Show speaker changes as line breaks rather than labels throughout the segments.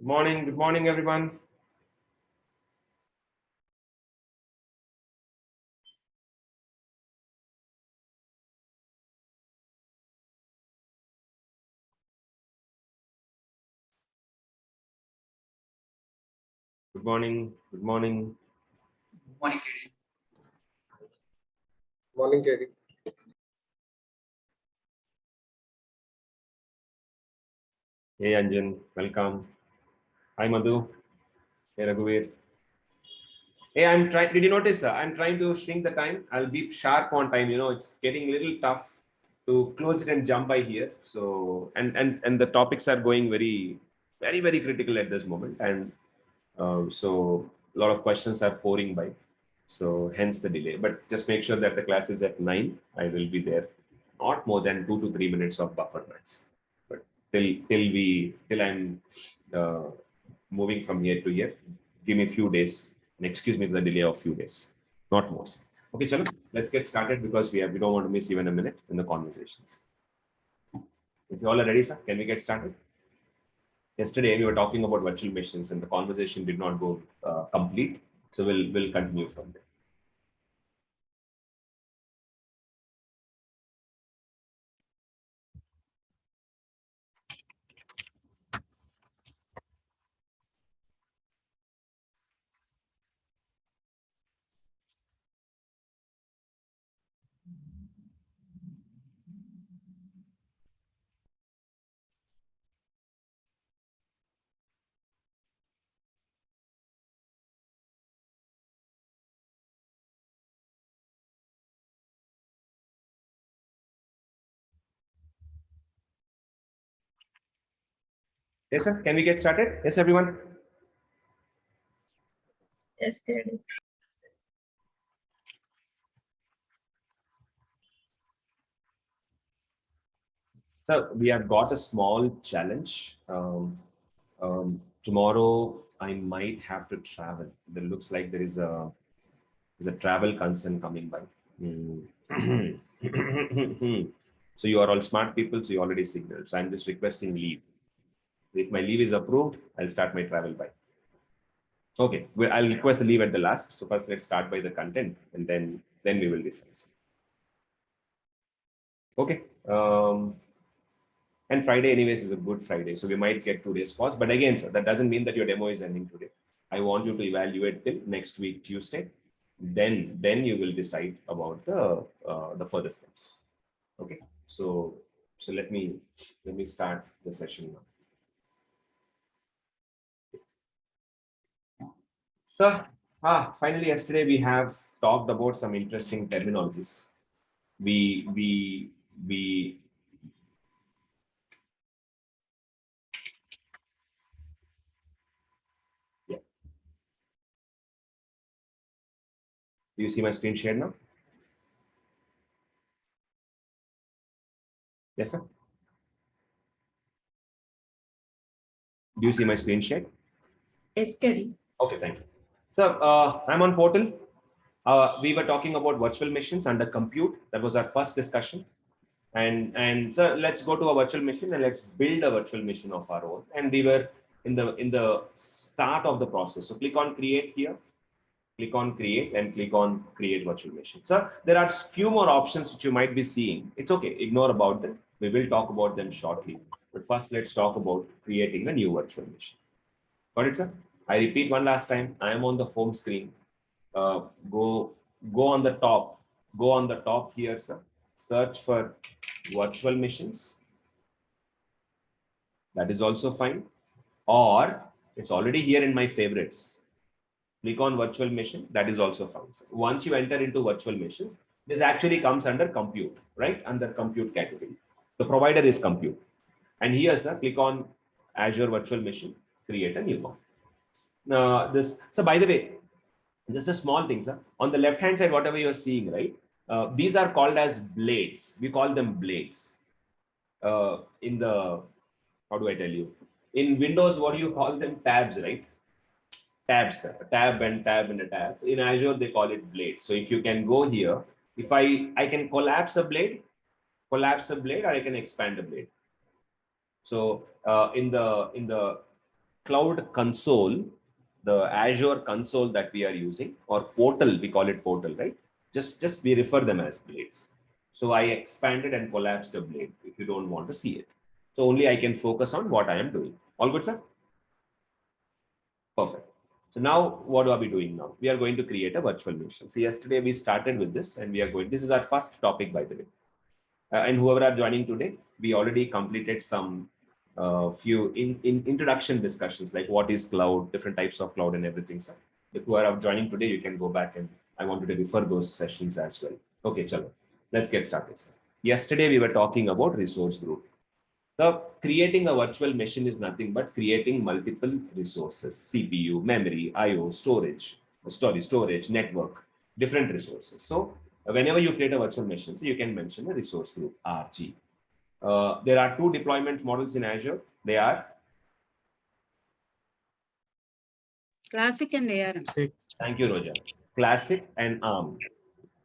Good morning, everyone. Good morning. Good morning.
Morning, KD.
Morning, KD.
Hey, Anjan. Welcome. Hi, Madhu. Hey, Raghuveer. Hey, I'm trying. Did you notice? I'm trying to shrink the time. I'll be sharp on time. You know, it's getting a little tough to close it and jump by here. So, and the topics are going very critical at this moment, and so a lot of questions are pouring by. So, hence the delay. But just make sure that the class is at 9. I will be there. Not more than 2 to 3 minutes of buffer max. But till I'm moving from here to here, give me a few days and excuse me for the delay of few days, not more. Okay, chalo, let's get started because we don't want to miss even a minute in the conversations. If you all are ready, sir, can we get started? Yesterday we were talking about virtual machines and the conversation did not go complete, so we'll continue from there. Yes, sir. Can we get started? Yes, everyone.
Yes, KD.
So we have got a small challenge. Tomorrow I might have to travel. There looks like there's a travel concern coming by. So you are all smart people, so you already signaled. So I'm just requesting leave. If my leave is approved, I'll start my travel by. Okay, well, I'll request the leave at the last. So first let's start by the content and then we will discuss. Okay. And Friday anyways is a good Friday. So we might get 2 days pause. But again, sir, that doesn't mean that your demo is ending today. I want you to evaluate till next week, Tuesday. Then you will decide about the further steps. Okay. So let me start the session now. So finally yesterday we have talked about some interesting terminologies. We do you see my screen share now? Yes, sir. Do you see my screen share?
Yes, KD.
Okay, thank you. So I'm on portal. We were talking about virtual machines under compute. That was our first discussion. And so let's go to a virtual machine and let's build a virtual machine of our own. And we were in the start of the process. So click on create here. Click on create and click on create virtual machine. So there are few more options which you might be seeing. It's okay, ignore about them. We will talk about them shortly. But first, let's talk about creating a new virtual machine. Got it, sir? I repeat one last time. I am on the home screen. Go on the top. Go on the top here, sir. Search for virtual machines. That is also fine. Or it's already here in my favorites. Click on virtual machine. That is also fine. So once you enter into virtual machines, this actually comes under compute, right? Under compute category. The provider is compute. And here, sir, click on Azure Virtual Machine, create a new one. So by the way, just a small thing, sir. On the left-hand side, whatever you're seeing, right? These are called as blades. We call them blades. In the, how do I tell you? In Windows, what do you call them? Tabs, right? Tabs, sir. Tab and a tab. In Azure, they call it blades. So if you can go here, if I can collapse a blade, or I can expand a blade. So in the cloud console, the Azure console that we are using, or portal, we call it portal, right? Just we refer them as blades. So I expanded and collapsed a blade if you don't want to see it. So only I can focus on what I am doing. All good, sir? Perfect. So now what are we doing now? We are going to create a virtual machine. So yesterday we started with this and we are going, this is our first topic, by the way. And whoever are joining today, we already completed some few introduction discussions, like what is cloud, different types of cloud and everything. So if you are joining today, you can go back and I wanted to refer those sessions as well. Okay, chalo. Let's get started. Yesterday we were talking about resource group. So creating a virtual machine is nothing but creating multiple resources: CPU, memory, IO, storage, network, different resources. So whenever you create a virtual machine, so you can mention a resource group, RG. There are two deployment models in Azure. They are
Classic and ARM.
Thank you, Roja. Classic and ARM.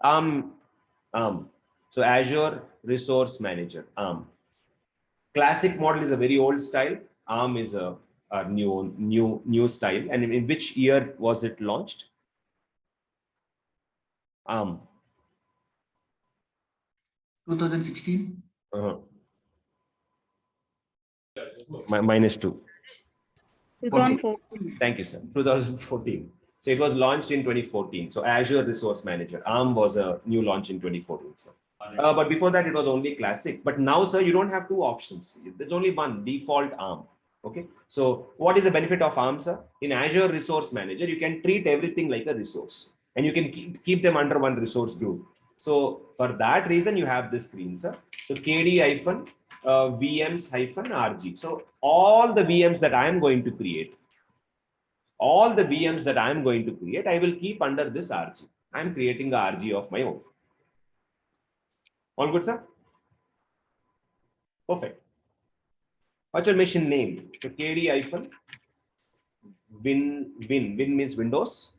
ARM. So Azure Resource Manager, ARM. Classic model is a very old style. ARM is a new style. And in which year was it launched? ARM.
2016.
-2.
2014.
Thank you, sir. 2014. So it was launched in 2014. So Azure Resource Manager, ARM was a new launch in 2014, sir. But before that, it was only classic. But now, sir, you don't have two options. There's only one, default ARM. Okay. So what is the benefit of ARM, sir? In Azure Resource Manager, you can treat everything like a resource and you can keep them under one resource group. So for that reason, you have this screen, sir. So KD-VMs-RG. So all the VMs that I am going to create, I will keep under this RG. I am creating a RG of my own. All good, sir? Perfect. Virtual machine name. So KD-Win means Windows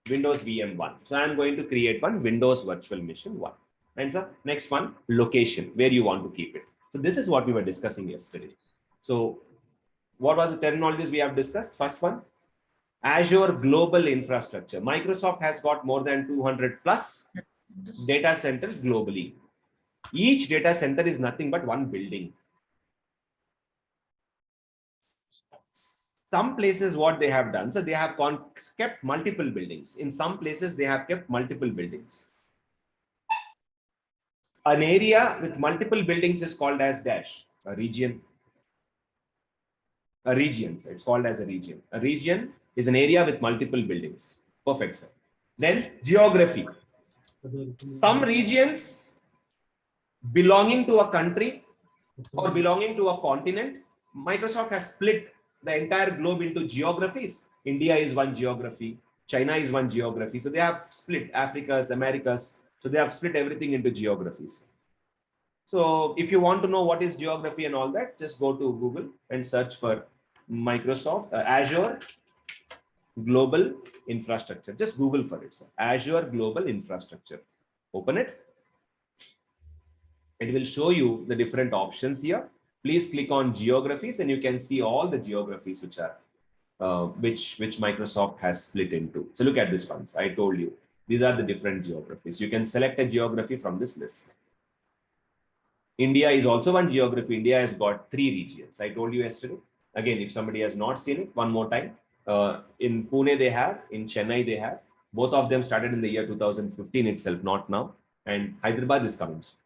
VM1. So I'm going to create one Windows virtual machine 1. And sir, next one, location, where you want to keep it. So this is what we were discussing yesterday. So what was the terminologies we have discussed? First one, Azure Global Infrastructure. Microsoft has got more than 200 plus data centers globally. Each data center is nothing but one building. Some places what they have done, so they have kept multiple buildings. In some places they have kept multiple buildings. An area with multiple buildings is called as dash, a region. A region, so it's called as a region. A region is an area with multiple buildings. Perfect, sir. Then geography. Some regions belonging to a country or belonging to a continent, Microsoft has split the entire globe into geographies. India is one geography, China is one geography. So they have split Africas, Americas. So they have split everything into geographies. So if you want to know what is geography and all that, just go to Google and search for Microsoft Azure Global Infrastructure. Just Google for it, sir. Azure Global Infrastructure. Open it. It will show you the different options here. Please click on geographies and you can see all the geographies which are which Microsoft has split into. So look at this ones. I told you these are the different geographies. You can select a geography from this list. India is also one geography. India has got 3 regions. I told you yesterday. Again, if somebody has not seen it, one more time. In Pune they have, in Chennai they have. Both of them started in the year 2015 itself, not now. And Hyderabad is coming soon.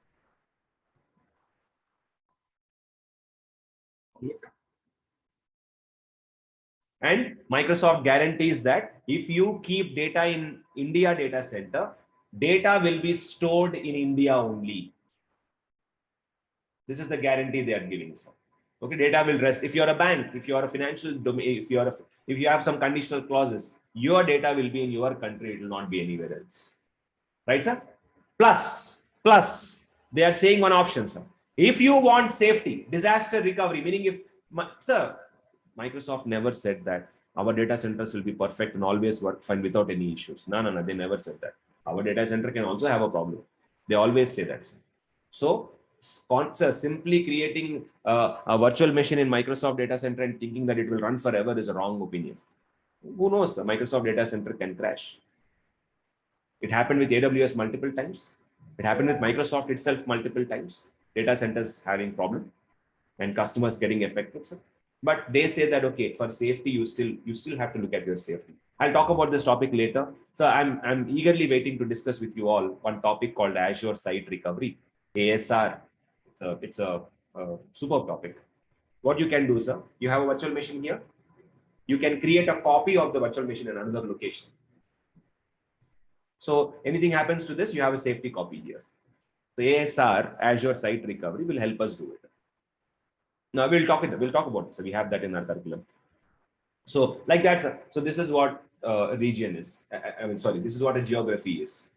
And Microsoft guarantees that if you keep data in India data center, data will be stored in India only. This is the guarantee they are giving. Okay, data will rest. If you are a bank, if you are a financial domain, if you have some conditional clauses, your data will be in your country. It will not be anywhere else. Right, sir? Plus, they are saying one option, sir. If you want safety, disaster recovery, meaning if, sir, Microsoft never said that our data centers will be perfect and always work fine without any issues. No, they never said that. Our data center can also have a problem. They always say that. So sponsor simply creating a virtual machine in Microsoft data center and thinking that it will run forever is a wrong opinion. Who knows? The Microsoft data center can crash. It happened with AWS multiple times. It happened with Microsoft itself multiple times. Data centers having problem and customers getting affected. But they say that, okay, for safety, you still have to look at your safety. I'll talk about this topic later. So I'm eagerly waiting to discuss with you all one topic called Azure Site Recovery, ASR. It's a superb topic. What you can do, sir, you have a virtual machine here. You can create a copy of the virtual machine in another location. So anything happens to this, you have a safety copy here. So ASR, Azure Site Recovery, will help us do it. Now we'll talk about it. So we have that in our curriculum. So like that, sir. So this is what a region is. This is what a geography is.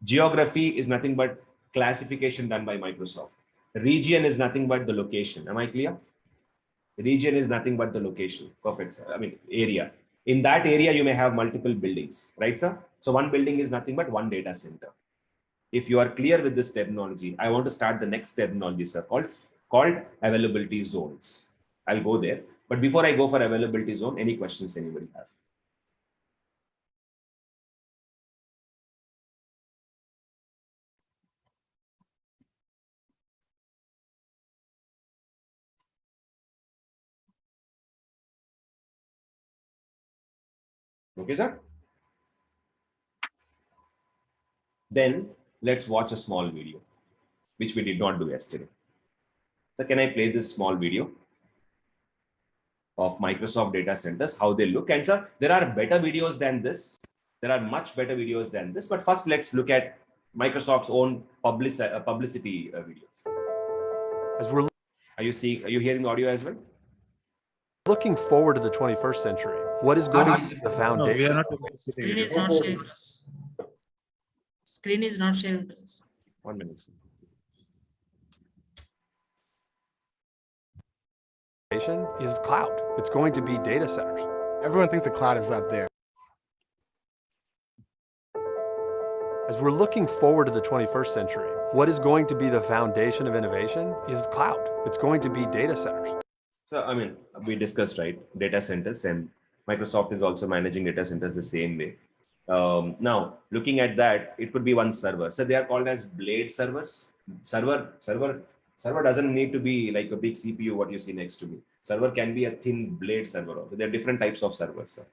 Geography is nothing but classification done by Microsoft. Region is nothing but the location. Am I clear? Region is nothing but the location. Perfect, sir. Area. In that area, you may have multiple buildings, right, sir? So one building is nothing but one data center. If you are clear with this terminology, I want to start the next terminology, sir, called availability zones. I'll go there. But before I go for availability zone, any questions anybody have? Okay, sir. Then let's watch a small video, which we did not do yesterday. So can I play this small video of Microsoft data centers, how they look? And sir, there are better videos than this. There are much better videos than this. But first, let's look at Microsoft's own publicity videos. Are you hearing the audio as well?
Looking forward to the 21st century, what is going to be the foundation?
No, we are not able to see the
Screen
video.
is not sharing to us. Screen is not sharing to us.
1 minute.
Is cloud. It's going to be data centers.
Everyone thinks the cloud is up there.
As we're looking forward to the 21st century, what is going to be the foundation of innovation is cloud. It's going to be data centers.
So, we discussed, right, data centers, and Microsoft is also managing data centers the same way. Now, looking at that, it could be one server. So they are called as blade servers. Server doesn't need to be like a big CPU, what you see next to me. Server can be a thin blade server also. There are different types of servers. Sir.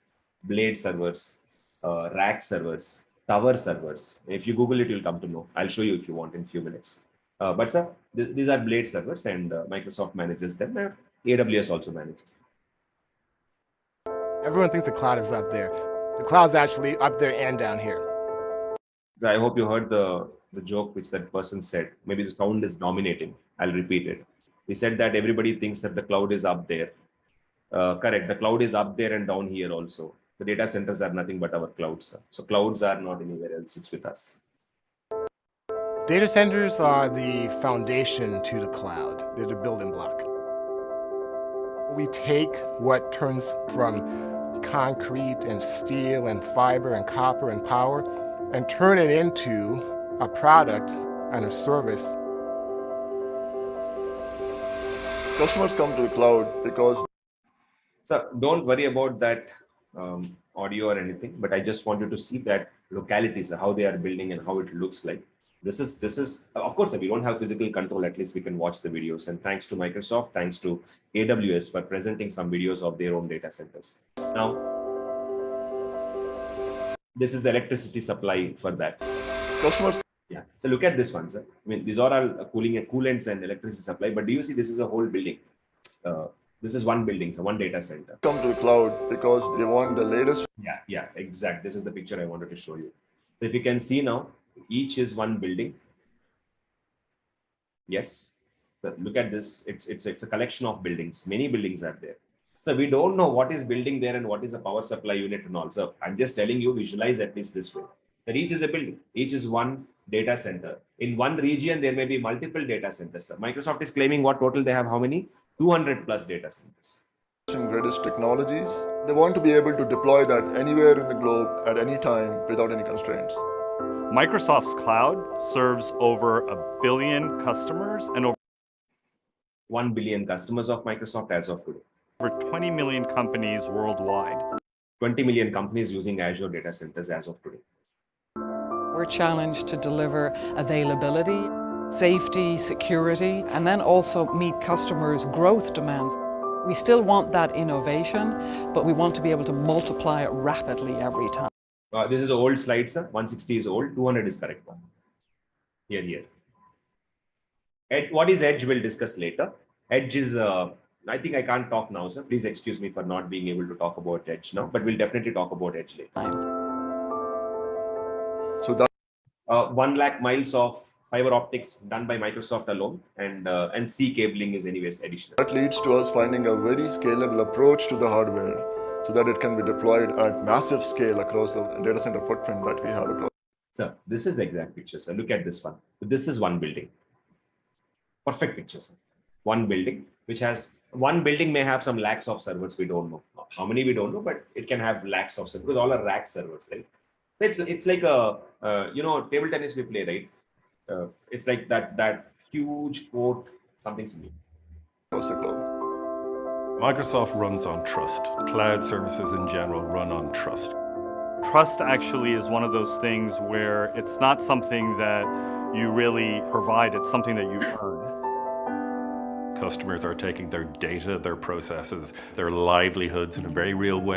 Blade servers, rack servers, tower servers. If you Google it, you'll come to know. I'll show you if you want in a few minutes. But sir, these are blade servers, and Microsoft manages them. AWS also manages them.
Everyone thinks the cloud is up there. The cloud's actually up there and down here.
I hope you heard the joke which that person said. Maybe the sound is dominating. I'll repeat it. He said that everybody thinks that the cloud is up there. Correct. The cloud is up there and down here also. The data centers are nothing but our clouds. Sir. So clouds are not anywhere else. It's with us.
Data centers are the foundation to the cloud. They're the building block. We take what turns from concrete and steel and fiber and copper and power and turn it into a product and a service.
Customers come to the cloud because...
So don't worry about that audio or anything, but I just want you to see that localities, how they are building and how it looks like. This is of course, we don't have physical control. At least we can watch the videos. And thanks to Microsoft, thanks to AWS for presenting some videos of their own data centers. Now, this is the electricity supply for that.
Customers...
Yeah. So look at this one, sir. These are all cooling and coolants and electricity supply. But do you see this is a whole building? This is one building, so one data center.
Come to the cloud because they want the latest...
Yeah, exact. This is the picture I wanted to show you. So if you can see now, each is one building. Yes. So look at this. It's a collection of buildings. Many buildings are there. So we don't know what is building there and what is a power supply unit and all. So I'm just telling you, visualize at least this way. That each is a building. Each is one data center. In one region, there may be multiple data centers. So Microsoft is claiming what total they have, how many? 200 plus data centers.
and greatest technologies. They want to be able to deploy that anywhere in the globe at any time without any constraints.
Microsoft's cloud serves over 1 billion customers and over
1 billion customers of Microsoft as of today.
20 million companies worldwide.
20 million companies using Azure data centers as of today.
We're challenged to deliver availability, safety, security, and then also meet customers' growth demands. We still want that innovation, but we want to be able to multiply it rapidly every time.
This is an old slide, sir. 160 is old, 200 is correct one. Here. What is Edge? We'll discuss later. Edge is, I think I can't talk now, sir. Please excuse me for not being able to talk about Edge now, but we'll definitely talk about Edge later.
So that
1 lakh miles of fiber optics done by Microsoft alone, and C cabling is anyways additional.
that leads to us finding a very scalable approach to the hardware so that it can be deployed at massive scale across the data center footprint that we have across.
Sir, this is the exact picture, sir. Look at this one. This is one building. Perfect picture, sir. One building, which has, one building may have some lakhs of servers, we don't know. How many we don't know, but it can have lakhs of servers, because all are rack servers, right? It's like a, table tennis we play, right? It's like that huge court, something similar.
Across the globe.
Microsoft runs on trust. Cloud services in general run on trust.
Trust actually is one of those things where it's not something that you really provide, it's something that you earn.
Customers are taking their data, their processes, their livelihoods in a very real way.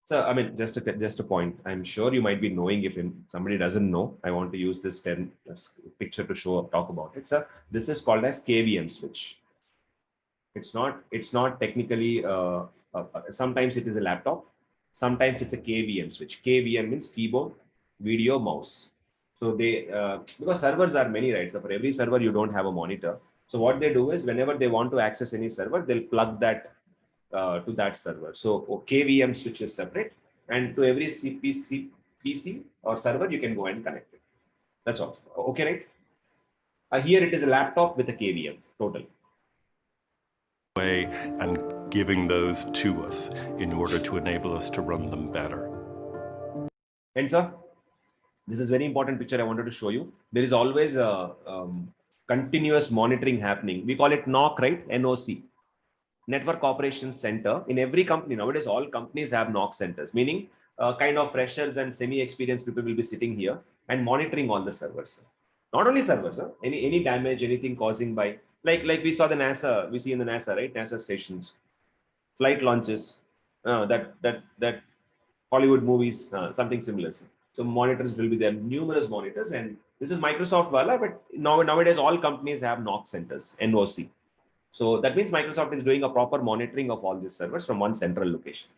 So, I mean, just a point. I'm sure you might be knowing, if somebody doesn't know, I want to use this picture to talk about it. So, this is called as KVM switch. It's not technically, sometimes it is a laptop, sometimes it's a KVM switch. KVM means keyboard, video, mouse. So because servers are many, right? So for every server, you don't have a monitor. So what they do is, whenever they want to access any server, they'll plug that to that server. So KVM switch is separate, and to every PC or server, you can go and connect it. That's all. Okay, right? Here it is a laptop with a KVM total.
Way and giving those to us in order to enable us to run them better.
And sir, this is very important picture I wanted to show you. There is always a continuous monitoring happening. We call it NOC, right? NOC. Network Operations Center. In every company nowadays, all companies have NOC centers, meaning kind of freshers and semi-experienced people will be sitting here and monitoring all the servers. Not only servers, any damage, anything causing by, like we saw the NASA, we see in the NASA, right? NASA stations, flight launches, that Hollywood movies, something similar. So monitors will be there, numerous monitors, and this is Microsoft Wala, but nowadays all companies have NOC centers, NOC. So that means Microsoft is doing a proper monitoring of all these servers from one central location.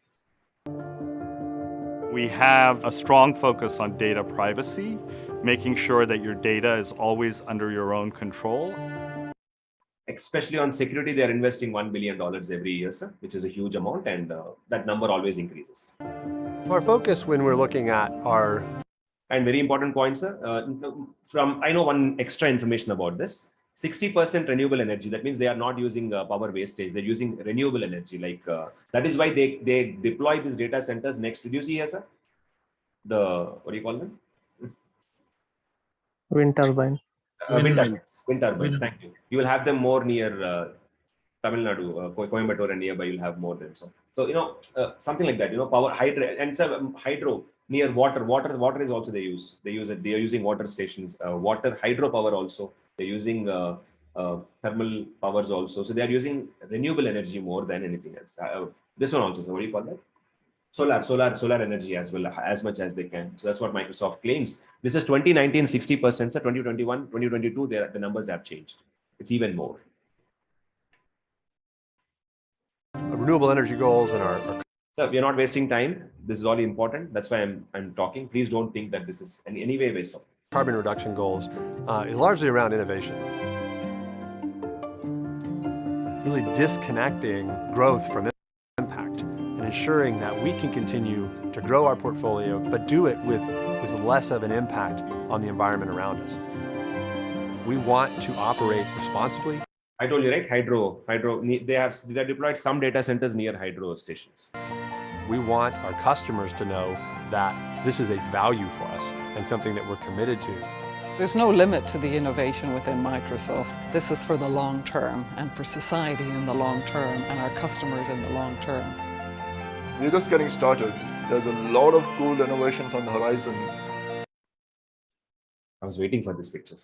We have a strong focus on data privacy, making sure that your data is always under your own control.
Especially on security, they are investing $1 billion every year, sir, which is a huge amount, and that number always increases.
Our focus when we're looking at our...
And very important point, sir, I know one extra information about this. 60% renewable energy. That means they are not using power wastage. They're using renewable energy. Like that is why they deploy these data centers next to. Do you see here, sir? What do you call them?
Wind turbine.
Wind turbines. Thank you. You will have them more near Tamil Nadu, Coimbatore, and nearby. You'll have more than so. So something like that. Power hydro and hydro near water. Water is also they use. They use it. They are using water stations. Water hydropower also. They're using thermal powers also. So they are using renewable energy more than anything else. This one also, so what do you call that? Solar energy as well, as much as they can. So that's what Microsoft claims. This is 2019, 60%. So 2021, 2022, the numbers have changed. It's even more.
renewable energy goals and our...
So we are not wasting time. This is all important. That's why I'm talking. Please don't think that this is in any way waste of time.
Carbon reduction goals is largely around innovation. Really disconnecting growth from impact and ensuring that we can continue to grow our portfolio, but do it with less of an impact on the environment around us. We want to operate responsibly.
I told you, right? Hydro. They have deployed some data centers near hydro stations.
We want our customers to know that this is a value for us and something that we're committed to.
There's no limit to the innovation within Microsoft. This is for the long term and for society in the long term and our customers in the long term.
We're just getting started. There's a lot of cool innovations on the horizon.
I was waiting for this picture.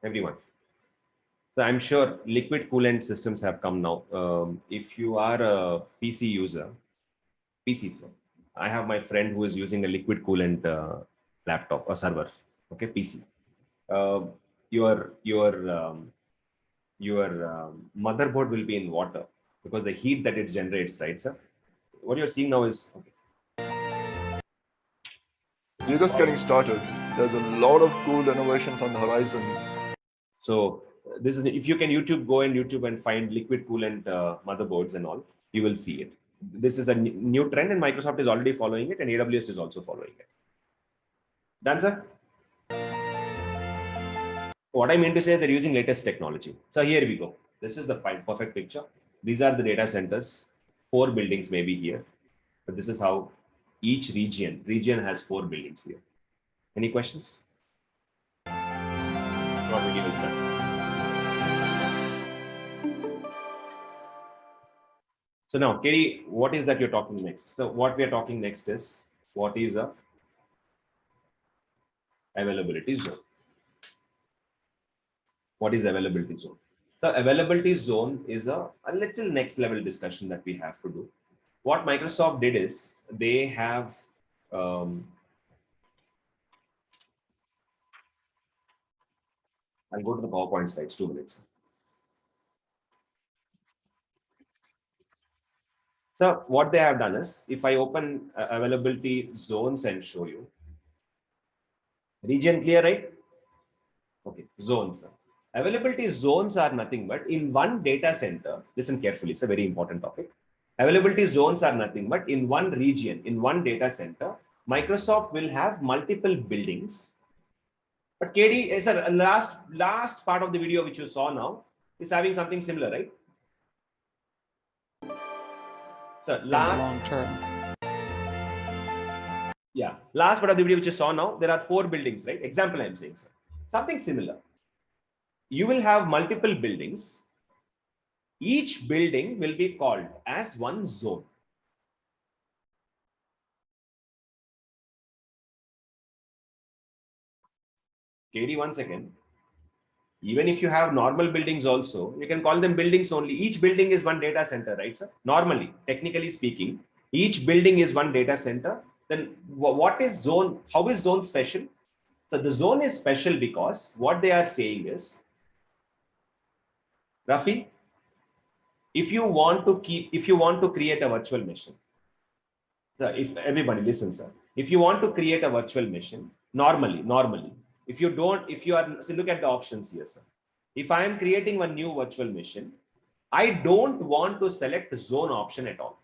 Everyone. So I'm sure liquid coolant systems have come now. If you are a PC user, I have my friend who is using a liquid coolant laptop or server, okay, PC. Your motherboard will be in water because the heat that it generates, right, sir? What you're seeing now is okay.
We're just getting started. There's a lot of cool innovations on the horizon.
So this is, if you can go on YouTube and find liquid coolant motherboards and all, you will see it. This is a new trend and Microsoft is already following it and AWS is also following it. Done, sir? What I mean to say, they're using latest technology. So here we go. This is the perfect picture. These are the data centers. 4 buildings maybe here. But this is how each region has 4 buildings here. Any questions? What video is done? So now, Katie, what is that you're talking next? So what we are talking next is, what is a availability zone? What is availability zone? So availability zone is a little next level discussion that we have to do. What Microsoft did is they have I'll go to the PowerPoint slides, 2 minutes. So what they have done is, if I open availability zones and show you, region clear, right? Okay, zones. Availability zones are nothing but in one data center. Listen carefully, it's a very important topic. Availability zones are nothing but in one region, in one data center, Microsoft will have multiple buildings. But KD, sir, last part of the video which you saw now is having something similar, right? So last
long term.
Yeah, last part of the video which you saw now, there are 4 buildings, right? Example I'm saying, sir. Something similar. You will have multiple buildings. Each building will be called as one zone. KD, 1 second. Even if you have normal buildings also, you can call them buildings only. Each building is one data center, right, sir? Normally, technically speaking, each building is one data center. Then what is zone? How is zone special? So the zone is special because what they are saying is, Rafi, if you want to create a virtual machine, sir, if everybody listens, sir, if you want to create a virtual machine, normally, if you are, so look at the options here, sir. If I am creating a new virtual machine, I don't want to select zone option at all.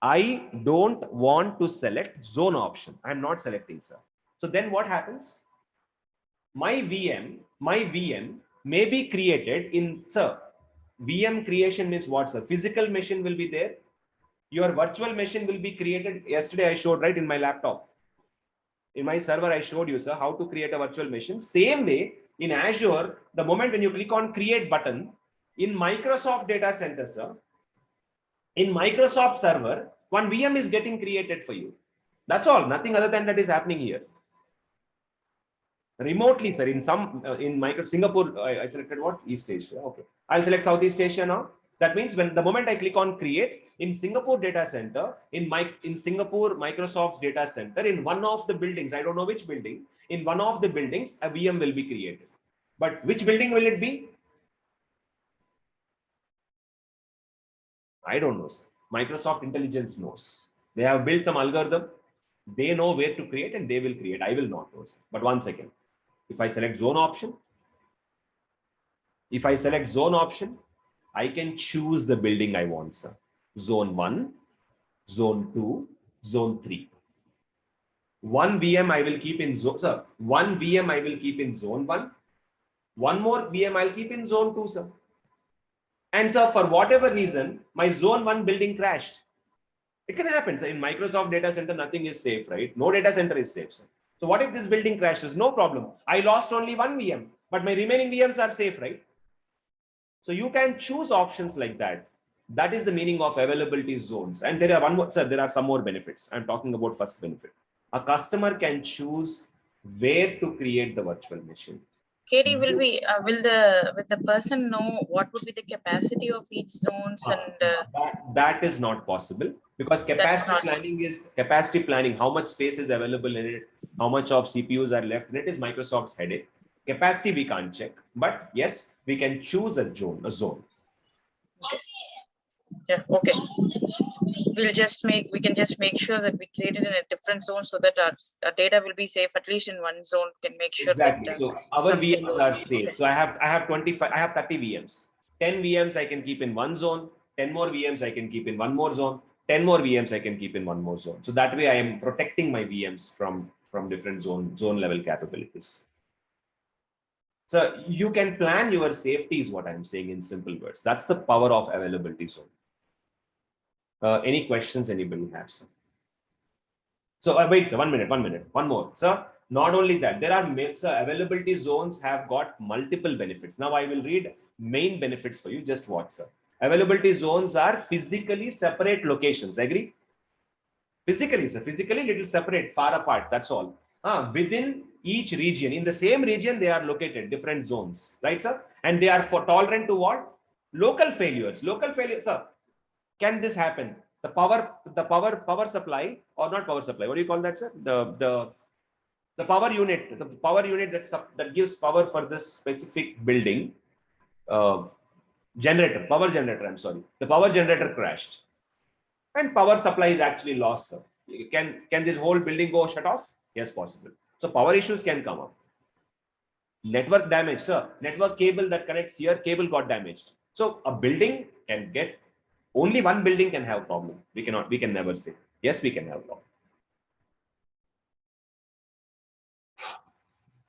I don't want to select zone option. I'm not selecting, sir. So then what happens? My VM may be created in, sir, VM creation means what, sir? Physical machine will be there. Your virtual machine will be created. Yesterday I showed, right, in my laptop. In my server, I showed you, sir, how to create a virtual machine. Same way, in Azure, the moment when you click on create button, in Microsoft data center, sir, in Microsoft server, one VM is getting created for you. That's all. Nothing other than that is happening here. Remotely, sir, in Singapore, I selected what? East Asia. Okay. I'll select Southeast Asia now. That means when the moment I click on create in Singapore data center, in Singapore, Microsoft's data center, in one of the buildings, I don't know which building, in one of the buildings, a VM will be created. But which building will it be? I don't know, sir. Microsoft Intelligence knows. They have built some algorithm. They know where to create and they will create. I will not know, sir. But 1 second. If I select zone option, I can choose the building I want, sir. Zone 1, zone 2, zone 3. One VM I will keep in zone, sir. One VM I will keep in zone 1. One more VM I'll keep in zone 2, sir. And sir, for whatever reason, my zone 1 building crashed. It can happen. So in Microsoft data center, nothing is safe, right? No data center is safe. So what if this building crashes? No problem. I lost only one VM, but my remaining VMs are safe, right? So you can choose options like that. That is the meaning of availability zones. And there are one more, sir, there are some more benefits. I'm talking about first benefit. A customer can choose where to create the virtual machine.
KD, will the person know what would be the capacity of each zones
that is not possible, because capacity planning, how much space is available in it, how much of CPUs are left in it is Microsoft's headache. Capacity we can't check, but yes, we can choose a zone.
Okay. Yeah, okay. We can just make sure that we create it in a different zone so that our data will be safe, at least in one zone, can make sure
exactly.
that
So our VMs are safe. Okay. So I have 25, I have 30 VMs. 10 VMs I can keep in one zone, 10 more VMs I can keep in one more zone, 10 more VMs I can keep in one more zone. So that way I am protecting my VMs from different zone level capabilities. So you can plan your safety is what I'm saying in simple words. That's the power of availability zone. Any questions anybody has? So wait, sir, one minute, one more. Sir, not only that, there are availability zones have got multiple benefits. Now I will read main benefits for you. Just watch, sir. Availability zones are physically separate locations. Agree? Physically, sir. Physically little separate, far apart. That's all. Within each region, in the same region, they are located, different zones, right, sir? And they are tolerant to what? Local failures. Local failures, sir. Can this happen? The power supply, or not power supply, what do you call that, sir? The power unit, that gives power for this specific building, power generator, I'm sorry. The power generator crashed and power supply is actually lost, sir. Can this whole building go shut off? Yes, possible. So power issues can come up. Network damage, sir. Network cable that connects here, cable got damaged. So a building can get, only one building can have problem. We can never say. Yes, we can have problem.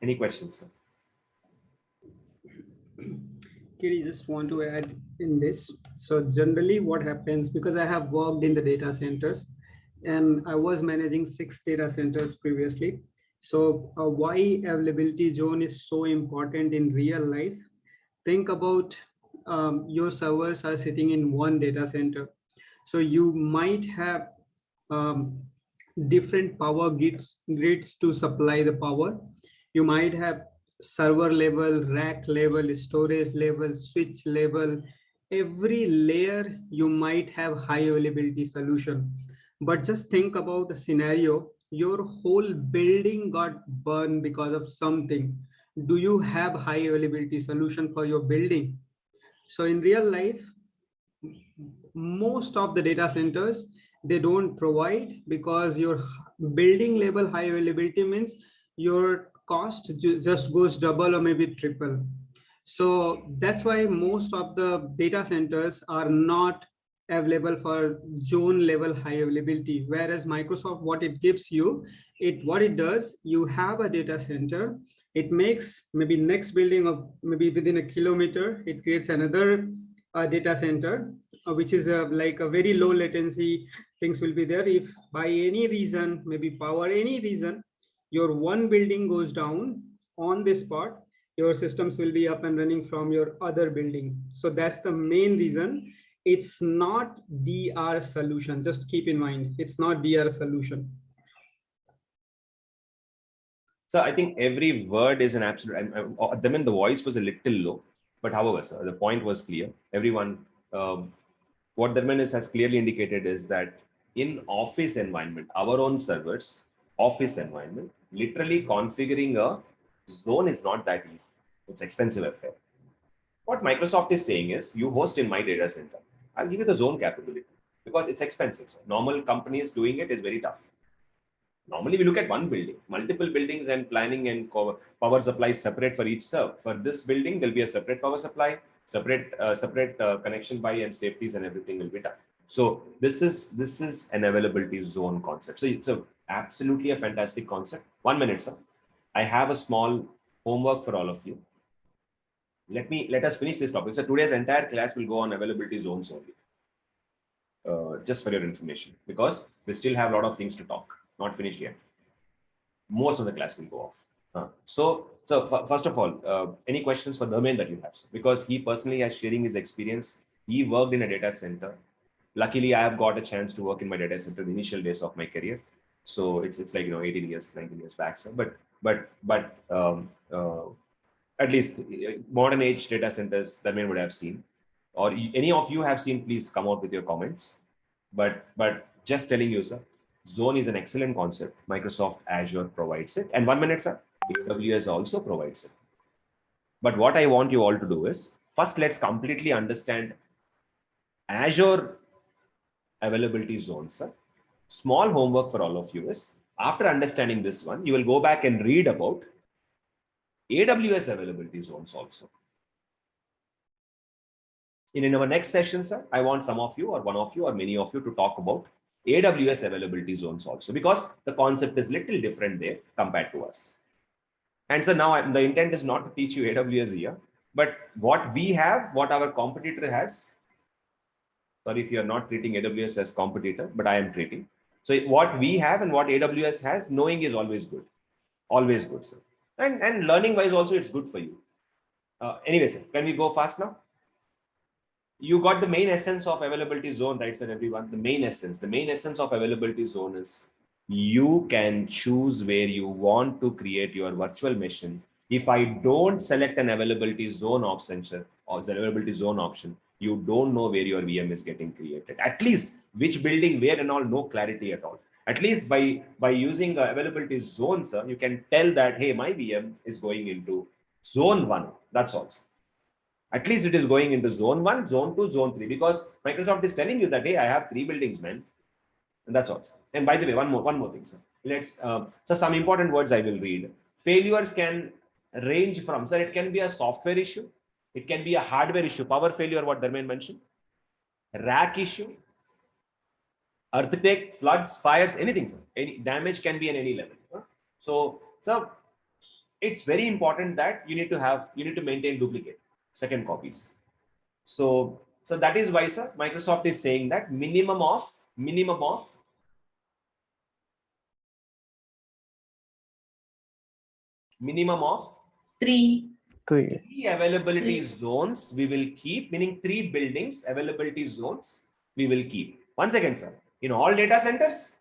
Any questions, sir?
Kiri, just want to add in this. So generally what happens, because I have worked in the data centers and I was managing 6 data centers previously. So why availability zone is so important in real life? Think about your servers are sitting in one data center. So you might have different power grids to supply the power. You might have server level, rack level, storage level, switch level. Every layer you might have high availability solution. But just think about a scenario, your whole building got burned because of something. Do you have high availability solution for your building? So in real life, most of the data centers, they don't provide, because your building level high availability means your cost just goes double or maybe triple. So that's why most of the data centers are not available for zone level high availability, whereas Microsoft, what it gives you, what it does, you have a data center, it makes maybe next building of maybe within a kilometer, it creates another data center, which is like a very low latency things will be there. If by any reason, maybe power, any reason, your one building goes down, on this spot, your systems will be up and running from your other building. So that's the main reason. It's not DR solution. Just keep in mind, it's not DR solution.
So I think every word is an absolute, I mean, the voice was a little low, but however, sir, the point was clear. Everyone, what Dharman has clearly indicated is that in office environment, our own servers, office environment, literally configuring a zone is not that easy. It's expensive affair. What Microsoft is saying is, you host in my data center, I'll give you the zone capability, because it's expensive. So normal companies doing it is very tough. Normally we look at one building, multiple buildings, and planning and power supplies separate for each server. For this building, there'll be a separate power supply, separate connection by and safeties and everything will be done. So this is an availability zone concept. So it's absolutely a fantastic concept. 1 minute, sir. I have a small homework for all of you. Let us finish this topic. So today's entire class will go on availability zones only. just for your information, because we still have a lot of things to talk, not finished yet. Most of the class will go off. So first of all, any questions for Dharmen that you have? Because he personally is sharing his experience. He worked in a data center. Luckily, I have got a chance to work in my data center in the initial days of my career. So it's like 18 years, 19 years back. So, but at least modern age data centers Dharmen would have seen, or any of you have seen, please come out with your comments. But just telling you, sir, Zone is an excellent concept. Microsoft Azure provides it. And 1 minute, sir, AWS also provides it. But what I want you all to do is, first, let's completely understand Azure availability zones, sir. Small homework for all of you is, after understanding this one, you will go back and read about AWS availability zones also. In our next session, sir, I want some of you or one of you or many of you to talk about AWS availability zones also, because the concept is little different there compared to us. And so now the intent is not to teach you AWS here, but what we have, what our competitor has. Sorry if you are not treating AWS as competitor, but I am treating. So what we have and what AWS has, knowing is always good. Always good, sir. And learning wise also, it's good for you. Anyway, sir, can we go fast now? You got the main essence of availability zone, right, sir, everyone? The main essence of availability zone is you can choose where you want to create your virtual machine. If I don't select an availability zone option, sir, or the availability zone option, you don't know where your VM is getting created. At least which building, where and all, no clarity at all. At least by using availability zone, sir, you can tell that, hey, my VM is going into zone 1. That's all, sir. At least it is going into zone 1, zone 2, zone 3, because Microsoft is telling you that, hey, I have 3 buildings, man. And that's all. And by the way, one more thing, sir. Let's so some important words I will read. Failures can range from, sir, it can be a software issue, it can be a hardware issue, power failure, what Dharmen mentioned, rack issue, earthquake, floods, fires, anything, sir. Any damage can be at any level. So it's very important that you need to maintain duplicate second copies. So that is why, sir, Microsoft is saying that minimum of
3
availability zones we will keep, meaning 3 buildings availability zones we will keep. Once again, sir, in all data centers,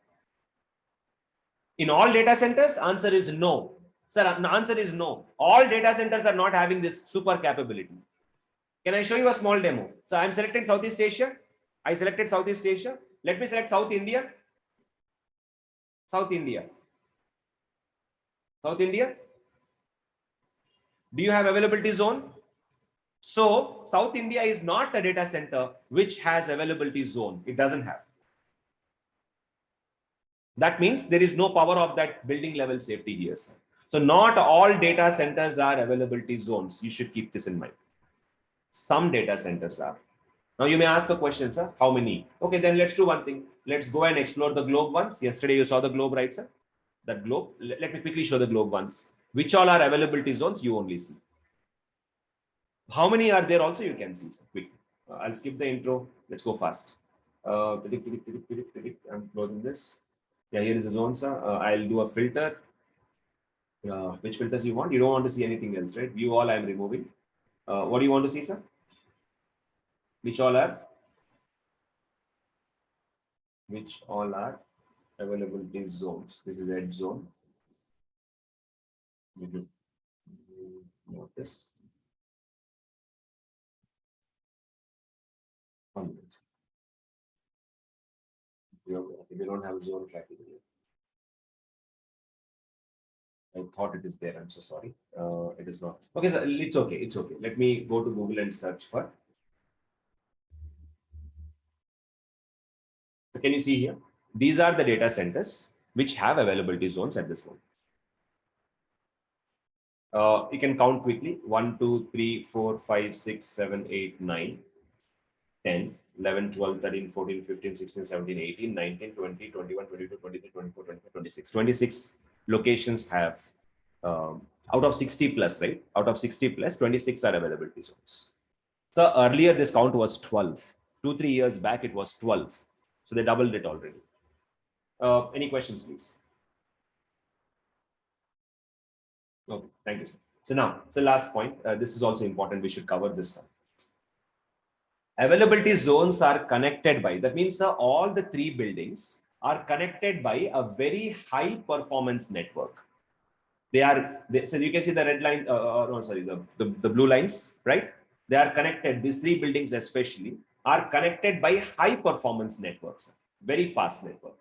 answer is no. Sir, the answer is no. All data centers are not having this super capability. Can I show you a small demo? So I'm selecting Southeast Asia. I selected Southeast Asia. Let me select South India. South India. Do you have availability zone? So South India is not a data center which has availability zone. It doesn't have. That means there is no power of that building level safety here, sir. So not all data centers are availability zones. You should keep this in mind. Some data centers are. Now you may ask a question, sir, how many? Okay, then let's do one thing. Let's go and explore the globe once. Yesterday you saw the globe, right, sir? That globe. Let me quickly show the globe once. Which all are availability zones, you only see. How many are there also, you can see, sir. Quick. I'll skip the intro. Let's go fast. I'm closing this. Yeah, here is a zone, sir. I'll do a filter. Which filters you want? You don't want to see anything else, right? View all I'm removing. What do you want to see, sir? Which all are availability zones? This is red zone. Notice. We don't have zone tracking here. I thought it is there. I'm so sorry. It is not. Okay, so it's okay. It's okay. Let me go to Google and search for. So can you see here? These are the data centers which have availability zones at this moment. You can count quickly. 1, 2, 3, 4, 5, 6, 7, 8, 9, 10, 11, 12, 13, 14, 15, 16, 17, 18, 19, 20, 21, 22, 23, 24, 25, 26. 26 locations have, out of 60 plus, right? Out of 60 plus, 26 are availability zones. So earlier this count was 12. 2-3 years back, it was 12. So they doubled it already. Any questions, please? Okay, thank you, sir. So now, so last point, this is also important. We should cover this one. Availability zones are connected by, that means all the 3 buildings are connected by a very high performance network. So you can see the red line, no, sorry, the blue lines, right? They are connected, these 3 buildings especially are connected by high performance networks, very fast network.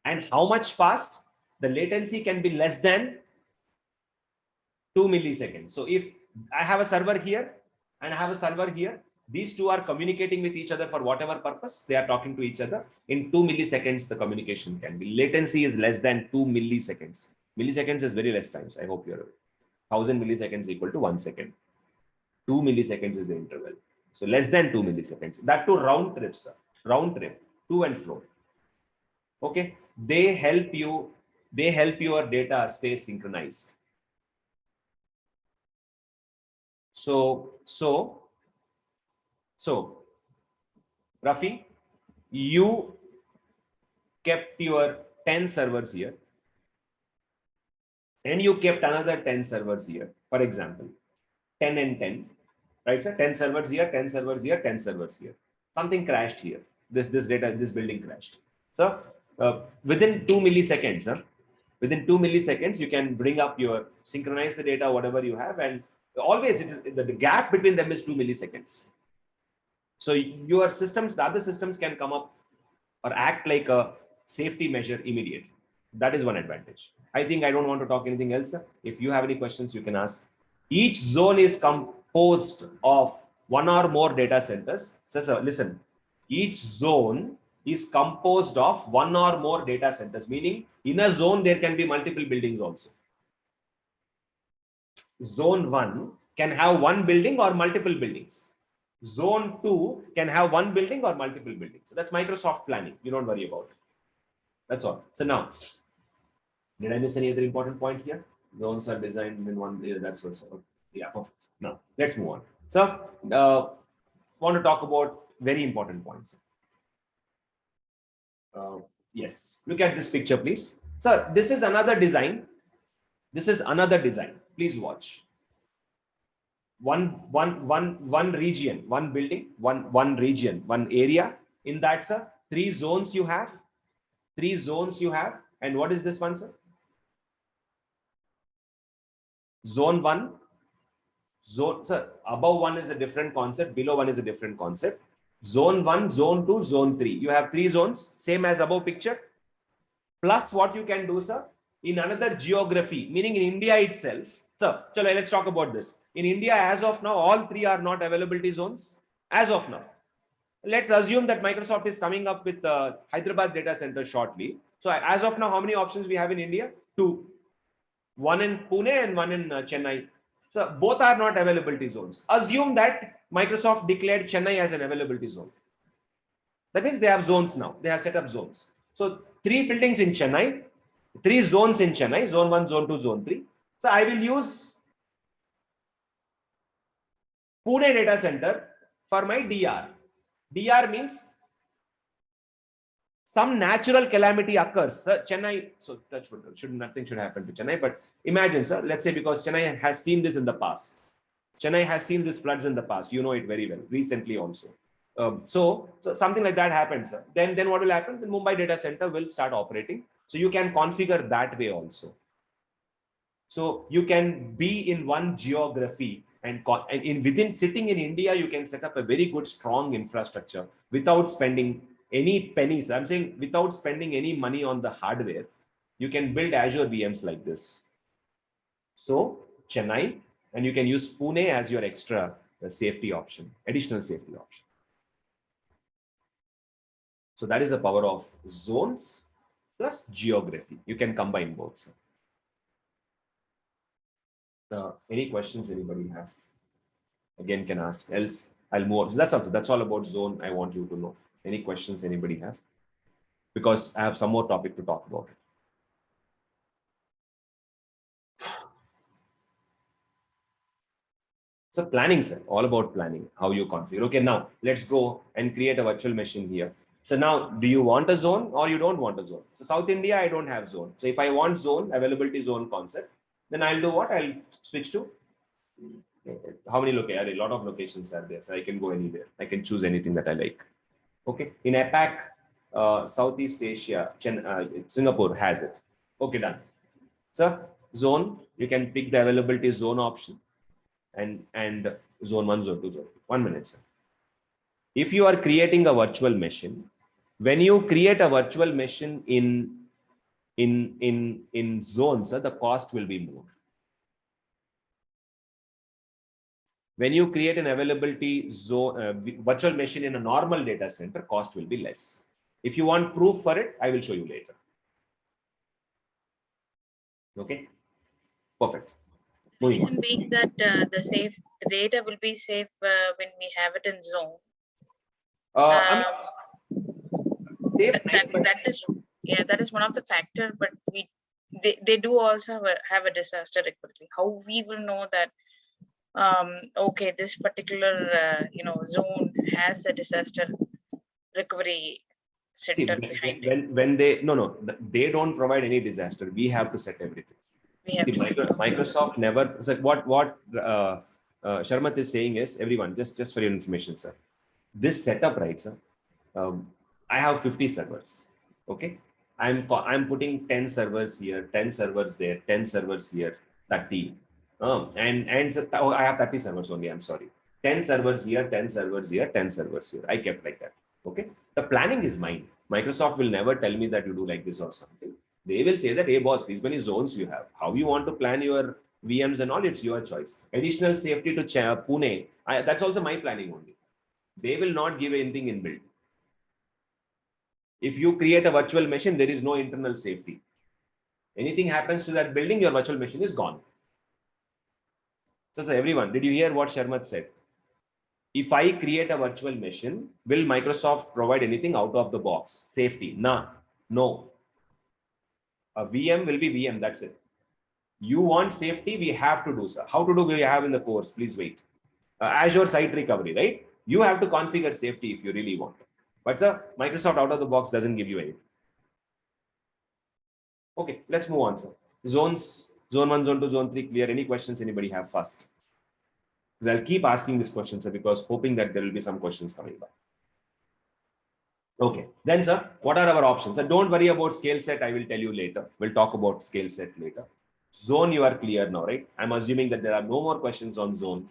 And how much fast? The latency can be less than 2 milliseconds. So if I have a server here and I have a server here, these 2 are communicating with each other for whatever purpose, they are talking to each other. In 2 milliseconds, the communication can be. Latency is less than 2 milliseconds. Milliseconds is very less times. I hope you're aware. 1000 milliseconds equal to 1 second. 2 milliseconds is the interval. So less than 2 milliseconds. That to round trips, sir. Round trip, to and fro. Okay. They help your data stay synchronized. So, Rafi, you kept your 10 servers here and you kept another 10 servers here, for example, 10 and 10, right? So 10 servers here, 10 servers here, 10 servers here. Something crashed here. This building crashed. So within 2 milliseconds, within 2 milliseconds, you can bring up synchronize the data, whatever you have, and always the gap between them is 2 milliseconds. So your systems, the other systems can come up or act like a safety measure immediately. That is one advantage. I think I don't want to talk anything else. If you have any questions, you can ask. Each zone is composed of 1 or more data centers. So listen, each zone is composed of 1 or more data centers, meaning in a zone, there can be multiple buildings also. Zone 1 can have 1 building or multiple buildings. Zone 2 can have 1 building or multiple buildings. So that's Microsoft planning. You don't worry about it. That's all. So now, did I miss any other important point here? Zones are designed in one. Yeah, that's what's up. Yeah, perfect. Now, let's move on. So, want to talk about very important points. Yes, look at this picture, please. So, this is another design. This is another design. Please watch. One region, one building, one region, one area. In that, sir, 3 zones you have. 3 zones you have. And what is this one, sir? Zone 1. Zone, sir, above 1 is a different concept. Below 1 is a different concept. Zone 1, zone 2, zone 3. You have 3 zones, same as above picture. Plus what you can do, sir, in another geography, meaning in India itself. So, let's talk about this. In India, as of now, all 3 are not availability zones. As of now, let's assume that Microsoft is coming up with Hyderabad data center shortly. So, as of now, how many options we have in India? 2. 1 in Pune and 1 in Chennai. So, both are not availability zones. Assume that Microsoft declared Chennai as an availability zone. That means they have zones now. They have set up zones. So, 3 buildings in Chennai, 3 zones in Chennai, zone 1, zone 2, zone 3. So, I will use Pune data center for my DR. DR means some natural calamity occurs. Chennai, so nothing should happen to Chennai, but imagine, sir, let's say because Chennai has seen this in the past. Chennai has seen this floods in the past. You know it very well, recently also. So something like that happens. Sir. Then what will happen? The Mumbai data center will start operating. So you can configure that way also. So you can be in one geography and within sitting in India, you can set up a very good, strong infrastructure without spending any pennies. I'm saying without spending any money on the hardware, you can build Azure VMs like this. So Chennai, and you can use Pune as your extra safety option, additional safety option. So that is the power of zones plus geography. You can combine both. Any questions anybody have? Again, can ask. Else, I'll move on. So that's all about zone. I want you to know. Any questions anybody have? Because I have some more topic to talk about. So planning, sir, all about planning, how you configure. Okay, now let's go and create a virtual machine here. So now, do you want a zone or you don't want a zone? So South India, I don't have zone. So if I want zone, availability zone concept, then I'll do what? I'll switch to how many locations? A lot of locations are there. So I can go anywhere. I can choose anything that I like. Okay. In APAC, Southeast Asia, Singapore has it. Okay, done. So zone, you can pick the availability zone option and zone 1, zone 2, zone 3. 1 minute, sir. If you are creating a virtual machine, when you create a virtual machine in zones, the cost will be more. When you create an availability zone, virtual machine in a normal data center, cost will be less. If you want proof for it, I will show you later. Okay, perfect.
Reason being that the data will be safe when we have it in zone. That is one of the factors, but they do also have a disaster recovery. How we will know that okay, this particular zone has a disaster recovery center behind it.
When they they don't provide any disaster. We have to set everything. Microsoft never. So what Sharmat is saying is, everyone, just for your information, sir. This setup, right, sir? I have 50 servers. Okay, I'm putting 10 servers here, 10 servers there, 10 servers here, 30. And so, I have 30 servers only. I'm sorry. 10 servers here, 10 servers here, 10 servers here. I kept like that. Okay, the planning is mine. Microsoft will never tell me that you do like this or something. They will say that, hey boss, these many zones you have. How you want to plan your VMs and all, it's your choice. Additional safety to Pune, that's also my planning only. They will not give anything in build. If you create a virtual machine, there is no internal safety. Anything happens to that building, your virtual machine is gone. So everyone, did you hear what Sharmat said? If I create a virtual machine, will Microsoft provide anything out of the box? Safety? Nah, no. A VM will be VM, that's it. You want safety, we have to do, sir. How to do we have in the course? Please wait. Azure site recovery, right? You have to configure safety if you really want. But sir, Microsoft out of the box doesn't give you anything. Okay, let's move on, sir. Zones, zone 1, zone 2, zone 3, clear. Any questions anybody have first? I'll keep asking this question, sir, because hoping that there will be some questions coming back. Okay, then sir, what are our options? So don't worry about scale set. I will tell you later. We'll talk about scale set later. Zone, you are clear now, right? I'm assuming that there are no more questions on zone.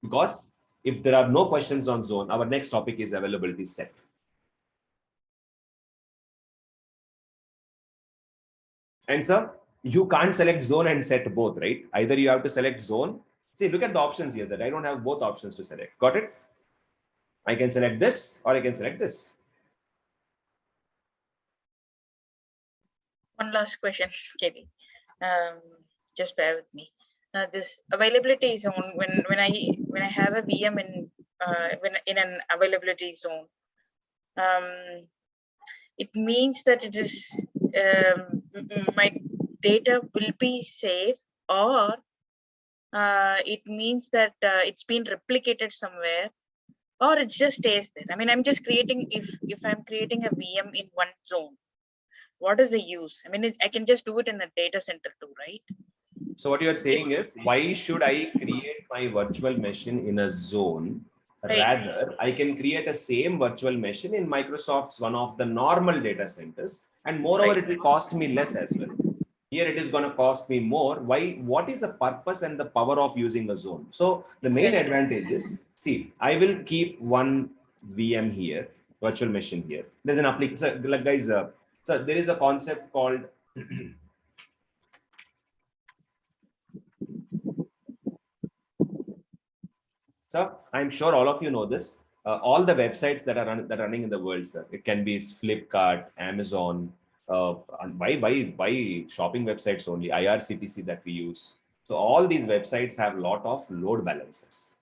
Because if there are no questions on zone, our next topic is availability set. And sir, you can't select zone and set both, right? Either you have to select zone. See, look at the options here that I don't have both options to select. Got it? I can select this or I can select this.
One last question, Kelly. Just bear with me. This availability zone, when I have a VM in an availability zone, it means that it is my data will be safe, or it means that it's been replicated somewhere, or it just stays there. I mean, I'm just creating, if I'm creating a VM in one zone, what is the use? I mean, I can just do it in a data center too, right?
So what you are saying is, why should I create my virtual machine in a zone? Right. Rather, I can create a same virtual machine in Microsoft's one of the normal data centers, and moreover, right, it will cost me less as well. Here it is going to cost me more. Why? What is the purpose and the power of using a zone? So the main advantage is, see, I will keep one VM here, virtual machine here. There's an application, so, like guys, so there is a concept called so I'm sure all of you know this. All the websites that are running in the world, sir. It can be Flipkart, Amazon, by shopping websites only, IRCTC that we use. So all these websites have a lot of load balancers,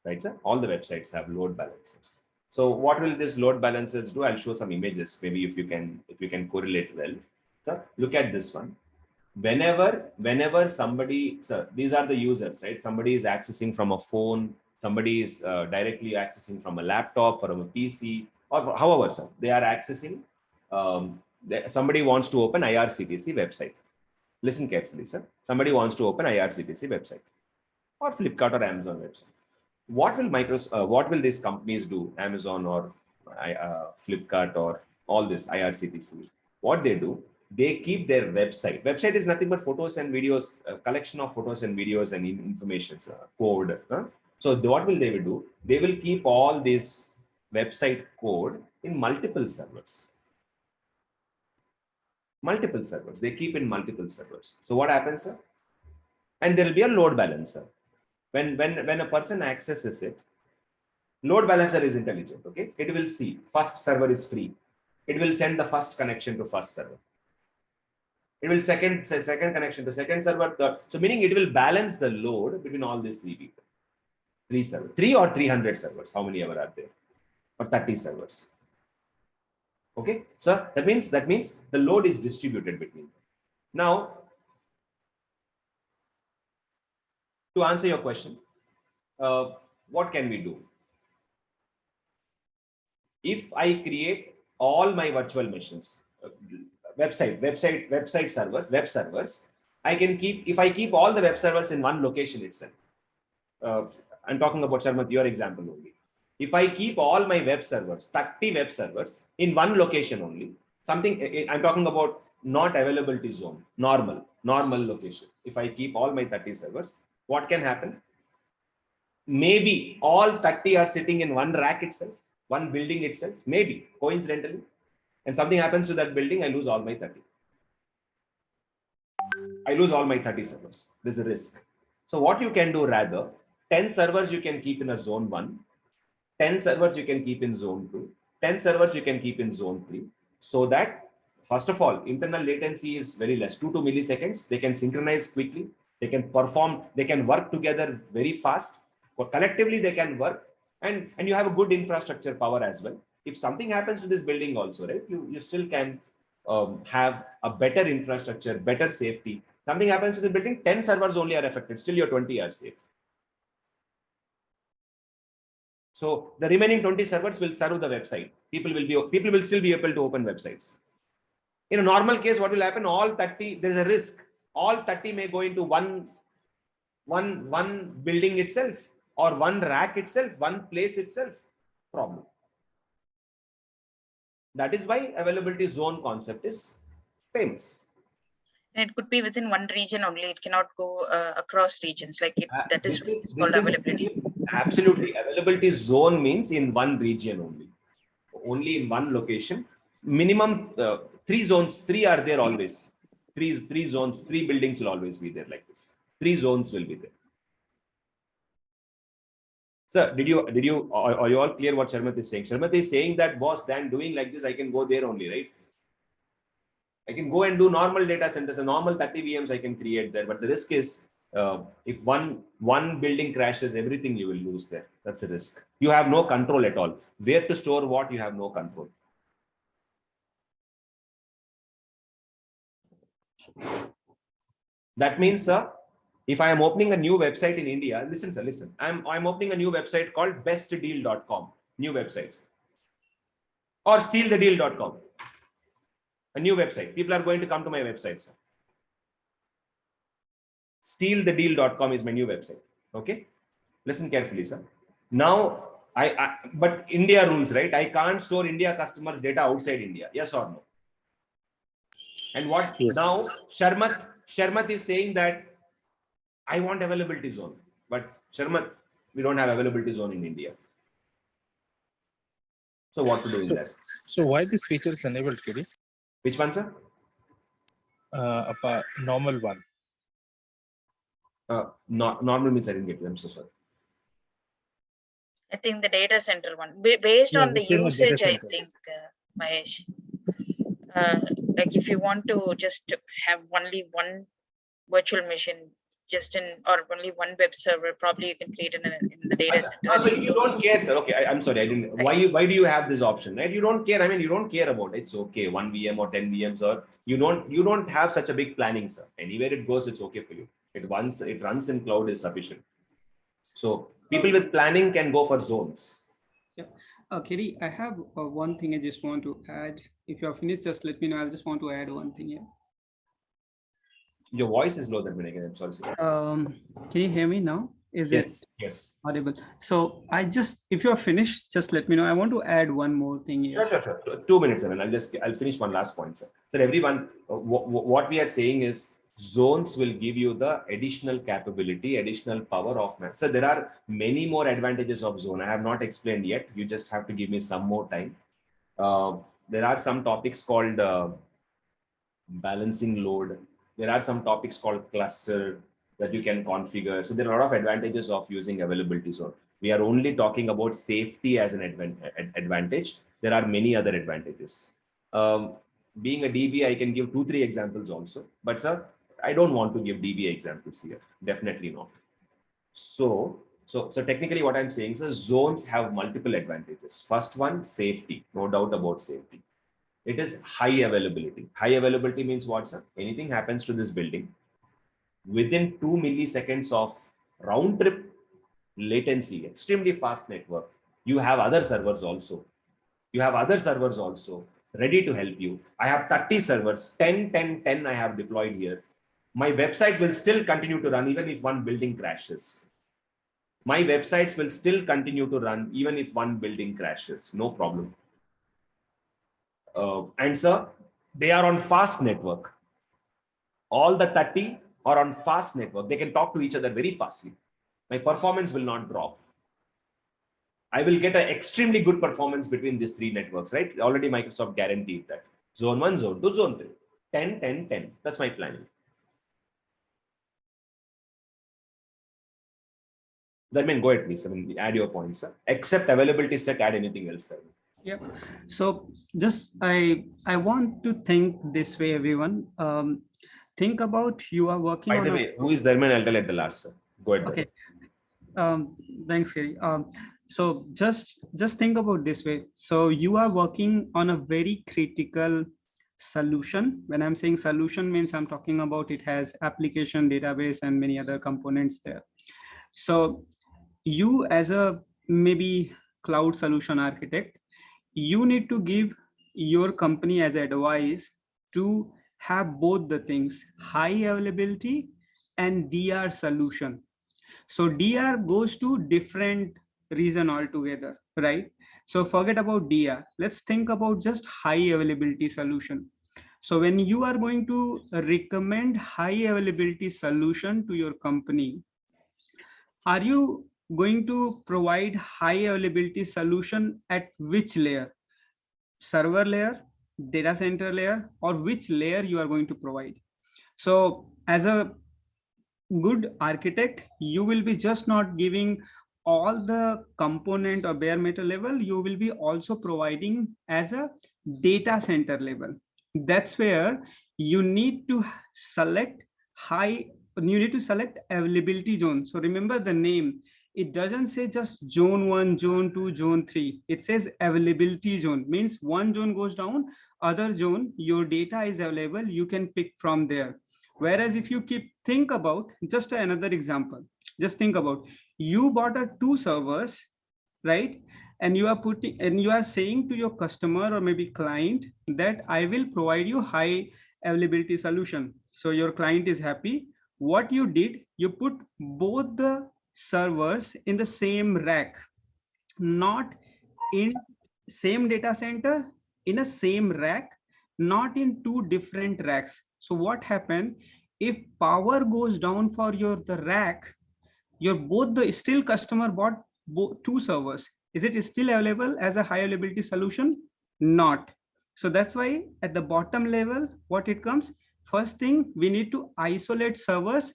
right, sir? All the websites have load balancers. So what will this load balancers do? I'll show some images, maybe if you can correlate well. So look at this one. Whenever somebody, sir, these are the users, right? Somebody is accessing from a phone, somebody is directly accessing from a laptop, from a PC, or however, sir, they are accessing, somebody wants to open IRCTC website. Listen carefully, sir. Somebody wants to open IRCTC website or Flipkart or Amazon website. What will these companies do? Amazon or Flipkart or all this IRCTC? What they do, they keep their website. Website is nothing but photos and videos, a collection of photos and videos and information, code. So what will they do? They will keep all this website code in multiple servers. Multiple servers. They keep in multiple servers. So what happens, sir? And there will be a load balancer. When a person accesses it, load balancer is intelligent. Okay, it will see first server is free. It will send the first connection to first server. It will second connection to second server. Third. So meaning it will balance the load between all these three people. 3 servers, 3 or 300 servers. How many ever are there? Or 30 servers. Okay, so that means the load is distributed between them. Now, to answer your question, what can we do? If I create all my virtual machines, web servers, I can keep, if I keep all the web servers in one location itself. I'm talking about, Sharmat, your example only. If I keep all my web servers, 30 web servers in one location only, something I'm talking about not availability zone, normal location. If I keep all my 30 servers, what can happen? Maybe all 30 are sitting in one rack itself, one building itself, maybe coincidentally, and something happens to that building, I lose all my 30. I lose all my 30 servers. There's a risk. So what you can do, rather, 10 servers you can keep in a zone 1, 10 servers you can keep in zone 2, 10 servers you can keep in zone 3, so that, first of all, internal latency is very less, 2 milliseconds. They can synchronize quickly. They can perform, they can work together very fast. Or collectively, they can work, and you have a good infrastructure power as well. If something happens to this building also, right, you still can have a better infrastructure, better safety. Something happens to the building, 10 servers only are affected. Still, your 20 are safe. So the remaining 20 servers will serve the website. People will still be able to open websites. In a normal case, what will happen? All 30, there's a risk. All 30 may go into one building itself, or one rack itself, one place itself. Problem. That is why availability zone concept is famous.
And it could be within one region only. It cannot go across regions. Like that is called availability.
Absolutely. Availability zone means in one region only. Only in one location. Minimum 3 zones. 3 are there always. Three zones. 3 buildings will always be there like this. 3 zones will be there. Sir, are you all clear what Sharmat is saying? Sharmat is saying that, boss, than doing like this, I can go there only, right? I can go and do normal data centers, and normal 30 VMs I can create there. But the risk is, if one building crashes, everything you will lose there. That's a risk. You have no control at all. Where to store what, you have no control. That means, sir, if I am opening a new website in India, listen, sir, listen. I'm opening a new website called bestdeal.com. New websites. Or stealthedeal.com. A new website. People are going to come to my website, sir. Stealthedeal.com is my new website. Okay. Listen carefully, sir. Now, but India rules, right? I can't store India customers' data outside India. Yes or no? And what now? Sharmat is saying that I want availability zone, but Sharmat, we don't have availability zone in India. So what to do in that?
So why this feature is enabled, KD?
Which one, sir?
Normal one.
Normal means I didn't get you. I'm so sorry.
I think the data center one, based on the usage, I think, Mahesh. Like if you want to just have only one virtual machine, just in, or only one web server, probably you can create in the data center.
So you don't care, sir. Okay, I'm sorry, I didn't. Why do you have this option, right? You don't care. I mean, you don't care about it. It's okay, 1 VM or 10 VMs, or you don't have such a big planning, sir. Anywhere it goes, it's okay for you. It runs in cloud is sufficient. So People with planning can go for zones.
Yeah. Katie, I have one thing I just want to add. If you're finished, just let me know. I just want to add one thing here.
Your voice is low, again. I'm sorry.
Can you hear me now? Is it audible? So if you're finished, just let me know. I want to add one more thing here.
Sure. 2 minutes, and I'll finish one last point, sir. So everyone, what we are saying is zones will give you the additional capability, additional power of math. So there are many more advantages of zone. I have not explained yet. You just have to give me some more time. There are some topics called balancing load. There are some topics called cluster that you can configure. So there are a lot of advantages of using availability zone. We are only talking about safety as an advantage. There are many other advantages. Being a DB, I can give 2-3 examples also. But sir, I don't want to give DB examples here. Definitely not. So technically what I'm saying is zones have multiple advantages. First one, safety, no doubt about safety. It is high availability. High availability means what, sir? Anything happens to this building, within 2 milliseconds of round trip latency, extremely fast network, you have other servers also. Ready to help you. I have 30 servers, 10 I have deployed here. My website will still continue to run even if one building crashes. My websites will still continue to run even if one building crashes, no problem. And sir, they are on fast network. All the 30 are on fast network. They can talk to each other very fastly. My performance will not drop. I will get an extremely good performance between these 3 networks, right? Already Microsoft guaranteed that. Zone 1, Zone 2, Zone 3. 10. That's my planning. Go ahead, please. Add your points, sir. Except availability set, add anything else there.
Yeah. So just I want to think this way, everyone. Think about you are working.
By the way, who is Dharman? I'll tell at the last, sir. Go ahead.
Okay. Thanks, Kerry. So just think about this way. So you are working on a very critical solution. When I'm saying solution means I'm talking about it has application, database, and many other components there. So you as a maybe cloud solution architect, you need to give your company as advice to have both the things, high availability and DR solution. So DR goes to different reason altogether, right? So forget about DR. Let's think about just high availability solution. So when you are going to recommend high availability solution to your company, are you going to provide high availability solution at which layer? Server layer, data center layer, or which layer you are going to provide? So as a good architect, you will be just not giving all the component or bare metal level, you will be also providing as a data center level. That's where you need to select availability zone. So remember the name, it doesn't say just zone 1, zone 2, zone 3. It says availability zone, means one zone goes down, other zone, your data is available, you can pick from there. Whereas if you think about just another example, just think about you bought 2 servers, right? And you are saying to your customer or maybe client that I will provide you high availability solution. So your client is happy. What you did, you put both the servers in the same rack, not in same data center, in a same rack, not in 2 different racks. So what happened if power goes down for the rack, still customer bought 2 servers. Is it still available as a high availability solution? Not. So that's why at the bottom level, what it comes, first thing we need to isolate servers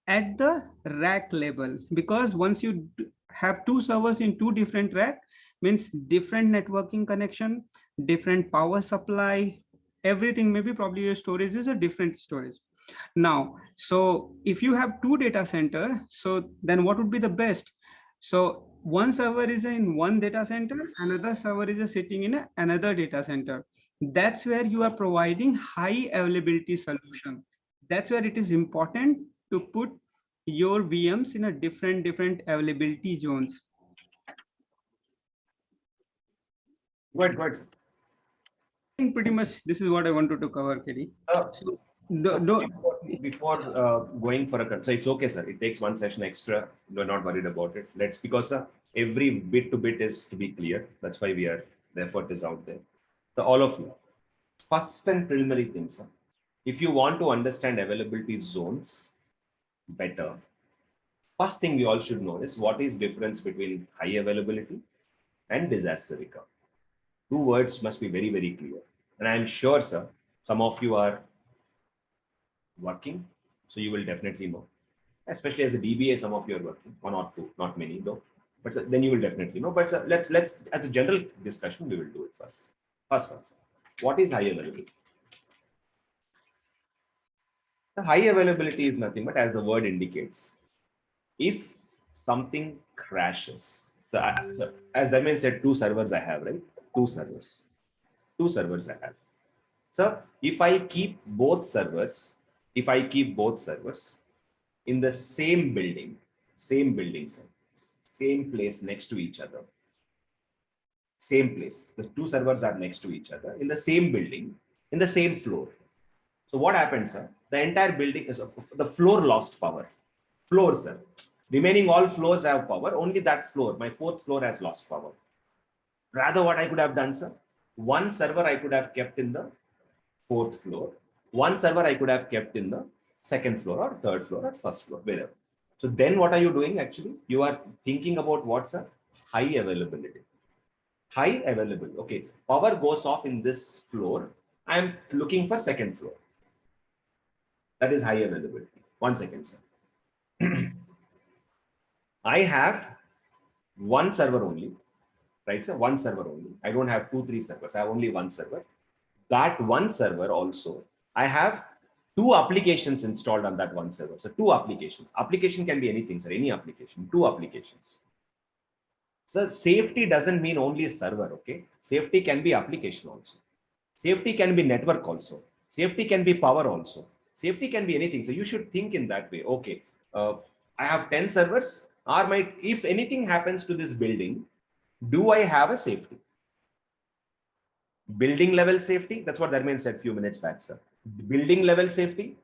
at the rack level, because once you have 2 servers in 2 different rack, means different networking connection, different power supply, everything, maybe probably your storage is a different storage. Now, so if you have 2 data center, so then what would be the best? So one server is in one data center, another server is sitting in another data center. That's where you are providing high availability solution. That's where it is important to put your VMs in a different availability zones.
Good.
I think pretty much this is what I wanted to cover, KD.
Before going for a, so it's okay, sir. It takes one session extra. We're not worried about it. Because every bit to bit is to be clear. That's why the effort is out there. So all of you, first and preliminary things, sir. If you want to understand availability zones better, first thing we all should know is what is difference between high availability and disaster recovery. Two words must be very, very clear. And I'm sure, sir, some of you are working, so you will definitely know. Especially as a DBA, some of you are working, one or two, not many though. But then you will definitely know. But let's as a general discussion, we will do it first. First one, sir. What is high availability? The high availability is nothing but, as the word indicates, if something crashes. So as Dharmen said, 2 servers I have, right? 2 servers I have. So if I keep both servers in the same building, sir, same place next to each other, same place. The 2 servers are next to each other in the same building, in the same floor. So what happens, sir? The entire building is, the floor lost power. Floor, sir. Remaining all floors have power. Only that floor, my 4th floor, has lost power. Rather, what I could have done, sir? One server I could have kept in the 4th floor. One server I could have kept in the 2nd floor or 3rd floor or 1st floor, wherever. So then what are you doing actually? You are thinking about what's a high availability. High availability. Okay, power goes off in this floor. I am looking for 2nd floor. That is high availability. 1 second, sir. I have one server only, right? So one server only. I don't have 2, 3 servers. I have only one server. That one server also, I have 2 applications installed on that one server. So 2 applications. Application can be anything, sir. Any application. 2 applications. So safety doesn't mean only a server, okay? Safety can be application also. Safety can be network also. Safety can be power also. Safety can be anything. So you should think in that way. Okay, I have 10 servers. If anything happens to this building, do I have a safety? Building level safety. That's what Dharmen said a few minutes back, sir. Building level safety.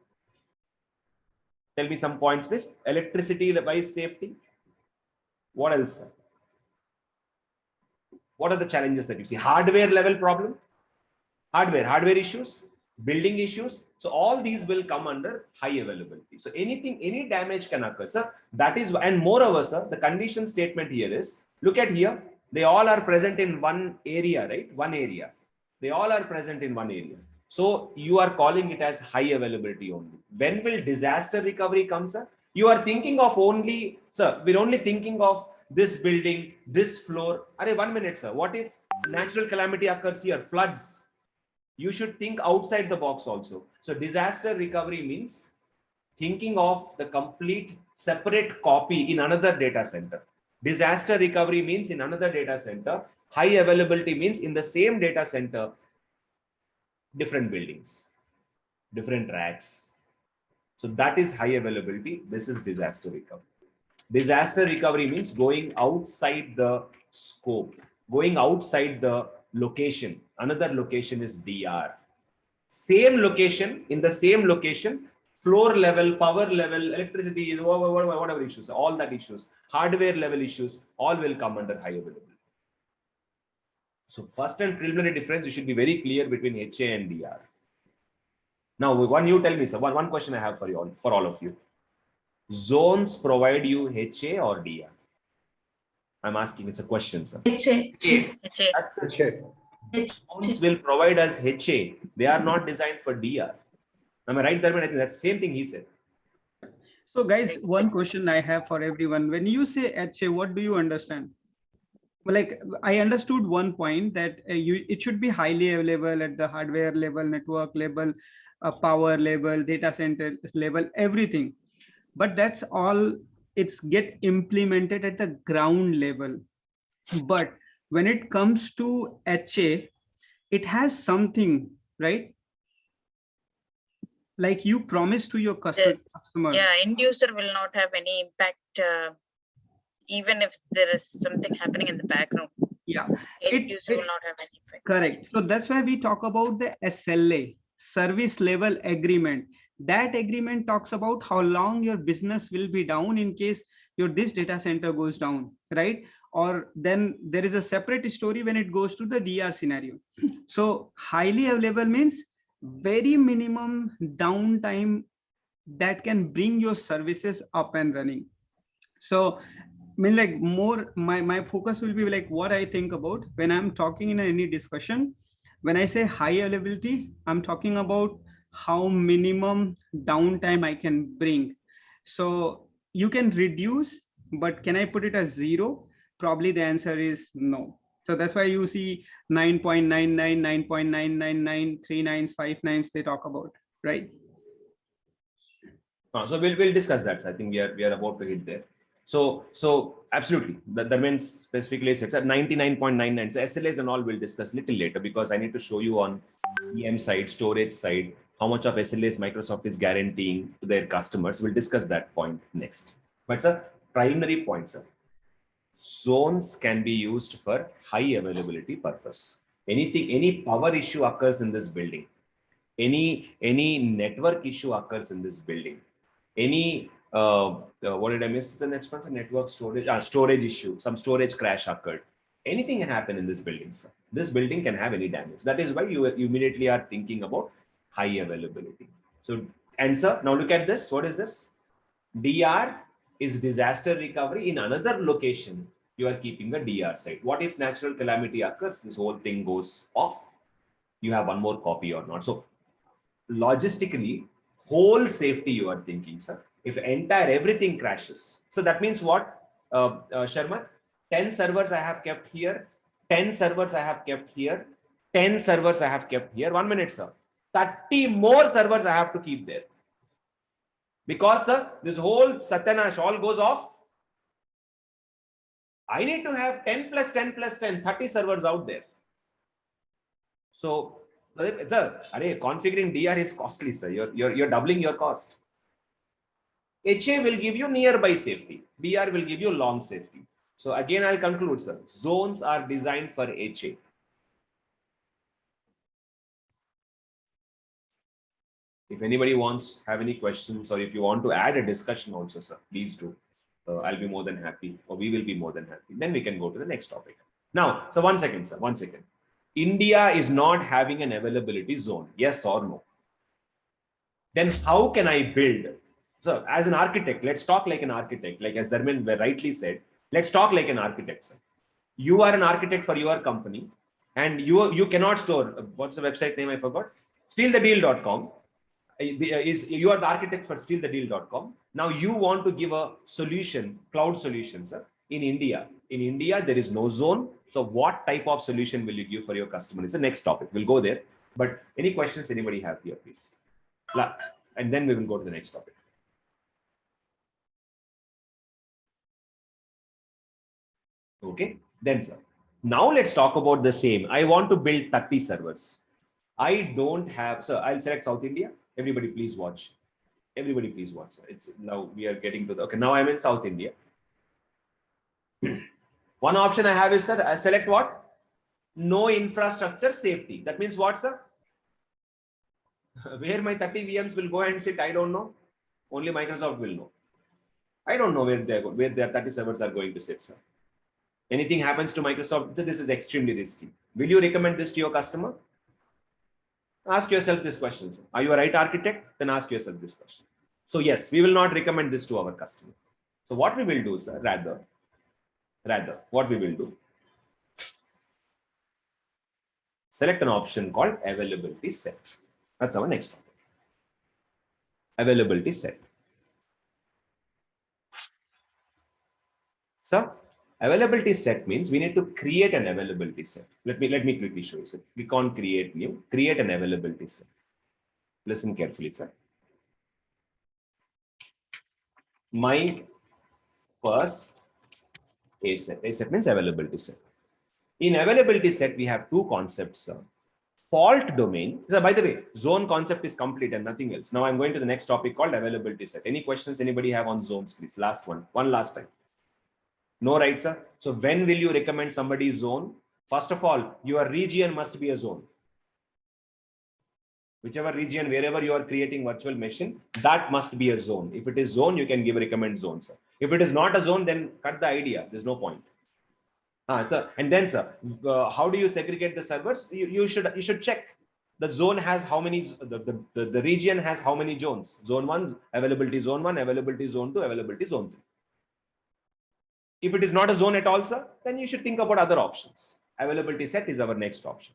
Tell me some points, please. Electricity wise safety. What else, sir? What are the challenges that you see? Hardware level problem. Hardware issues. Building issues. So all these will come under high availability. So any damage can occur, sir. That is, and moreover, sir, the condition statement here is, look at here, they all are present in one area, right? One area. They all are present in one area. So you are calling it as high availability only. When will disaster recovery come, sir? You are thinking of only, sir, we're only thinking of this building, this floor. Arey, 1 minute, sir. What if natural calamity occurs here, floods? You should think outside the box also. So disaster recovery means thinking of the complete separate copy in another data center. Disaster recovery means in another data center. High availability means in the same data center, different buildings, different racks. So that is high availability. This is disaster recovery. Disaster recovery means going outside the scope, going outside the location. Another location is DR. Same location, in the same location, floor level, power level, electricity, whatever issues, all that issues, hardware level issues, all will come under high availability. So first and preliminary difference, you should be very clear between HA and DR. Now, one you tell me, sir, one question I have for you for all of you. Zones provide you HA or DR? I'm asking, it's a question, sir.
HA.
That's HA. Zones will provide us HA. They are not designed for DR. Am I right, Dharmen? I think that's the same thing he said.
So guys, one question I have for everyone. When you say HA, what do you understand? Like, I understood one point that it should be highly available at the hardware level, network level, power level, data center level, everything. But that's all, it's get implemented at the ground level. But when it comes to HA, it has something, right? like you promise to your
The,
customer.
yeah, end user will not have any impact, even if there is something happening in the background.
Yeah,
End user will not have any impact.
Correct. So that's why we talk about the SLA, service level agreement. That agreement talks about how long your business will be down in case this data center goes down, right? Or then there is a separate story when it goes to the DR scenario. So highly available means very minimum downtime that can bring your services up and running. So I mean, like more my focus will be like what I think about when I'm talking in any discussion. When I say high availability, I'm talking about how minimum downtime I can bring. So you can reduce, but can I put it as 0? Probably the answer is no. So that's why you see 9.99, 9.999, 3 nines, 5 nines they talk about, right?
So we'll discuss that. I think we are about to hit there. So absolutely, the means specifically it's at 99.99. So SLAs and all we'll discuss little later, because I need to show you on EM side, storage side, how much of SLAs Microsoft is guaranteeing to their customers. We'll discuss that point next. But sir, primary point, sir, zones can be used for high availability purpose. Any power issue occurs in this building, any network issue occurs in this building, any what did I miss? The next one, network storage, storage issue, some storage crash occurred. Anything can happen in this building, sir. This building can have any damage. That is why you immediately are thinking about high availability. So, and sir, now look at this. What is this? DR is disaster recovery. In another location, you are keeping a DR site. What if natural calamity occurs? This whole thing goes off. You have one more copy or not. So, logistically, whole safety you are thinking, sir. If everything crashes. So that means what, Sharma? 10 servers I have kept here, 10 servers I have kept here, 10 servers I have kept here. 1 minute, sir. 30 more servers I have to keep there. Because, sir, this whole Satyanash all goes off. I need to have 10 plus 10 plus 10, 30 servers out there. So, sir, configuring DR is costly, sir. You're doubling your cost. HA will give you nearby safety. DR will give you long safety. So again, I'll conclude, sir. Zones are designed for HA. If anybody have any questions, or if you want to add a discussion also, sir, please do. I'll be more than happy, or we will be more than happy. Then we can go to the next topic. Now, so 1 second, sir, 1 second. India is not having an availability zone, yes or no? Then how can I build? So as an architect, let's talk like an architect, like as Dharmin rightly said, let's talk like an architect, sir. You are an architect for your company, and you cannot store, what's the website name I forgot? Stealthedeal.com. You are the architect for stealthedeal.com. Now you want to give a solution, cloud solution, sir, in India. In India, there is no zone. So what type of solution will you give for your customer is the next topic. We'll go there. But any questions anybody have here, please? And then we will go to the next topic. Okay, then sir. Now let's talk about the same. I want to build 30 servers. I don't have, so I'll select South India. Everybody please watch. Everybody please watch. It's now we are getting to the, okay, now I'm in South India. One option I have is, sir, I select what? No infrastructure safety. That means what, sir? Where my 30 VMs will go and sit, I don't know. Only Microsoft will know. I don't know where their 30 servers are going to sit, sir. Anything happens to Microsoft, this is extremely risky. Will you recommend this to your customer? Ask yourself this question, sir. Are you a right architect? Then ask yourself this question. So yes, we will not recommend this to our customer. So what we will do, sir, rather, what we will do, select an option called availability set. That's our next topic. Availability set. So availability set means we need to create an availability set. Let me quickly show you. So click on create new, create an availability set. Listen carefully, sir. My first A set means availability set. In availability set, we have two concepts, sir. fault domain. So by the way, zone concept is complete and nothing else. Now I'm going to the next topic called availability set. Any questions anybody have on zones, please? Last one last time. No, right, sir? So when will you recommend somebody zone? First of all, your region must be a zone. Whichever region, wherever you are creating virtual machine, that must be a zone. If it is zone, you can give recommend zone, sir. If it is not a zone, then cut the idea. There's no point. Sir, and then, sir, how do you segregate the servers? You should check. The zone has how many, the region has how many zones? Zone 1, availability zone 1, availability zone 2, availability zone 3. If it is not a zone at all, sir, then you should think about other options. Availability set is our next option.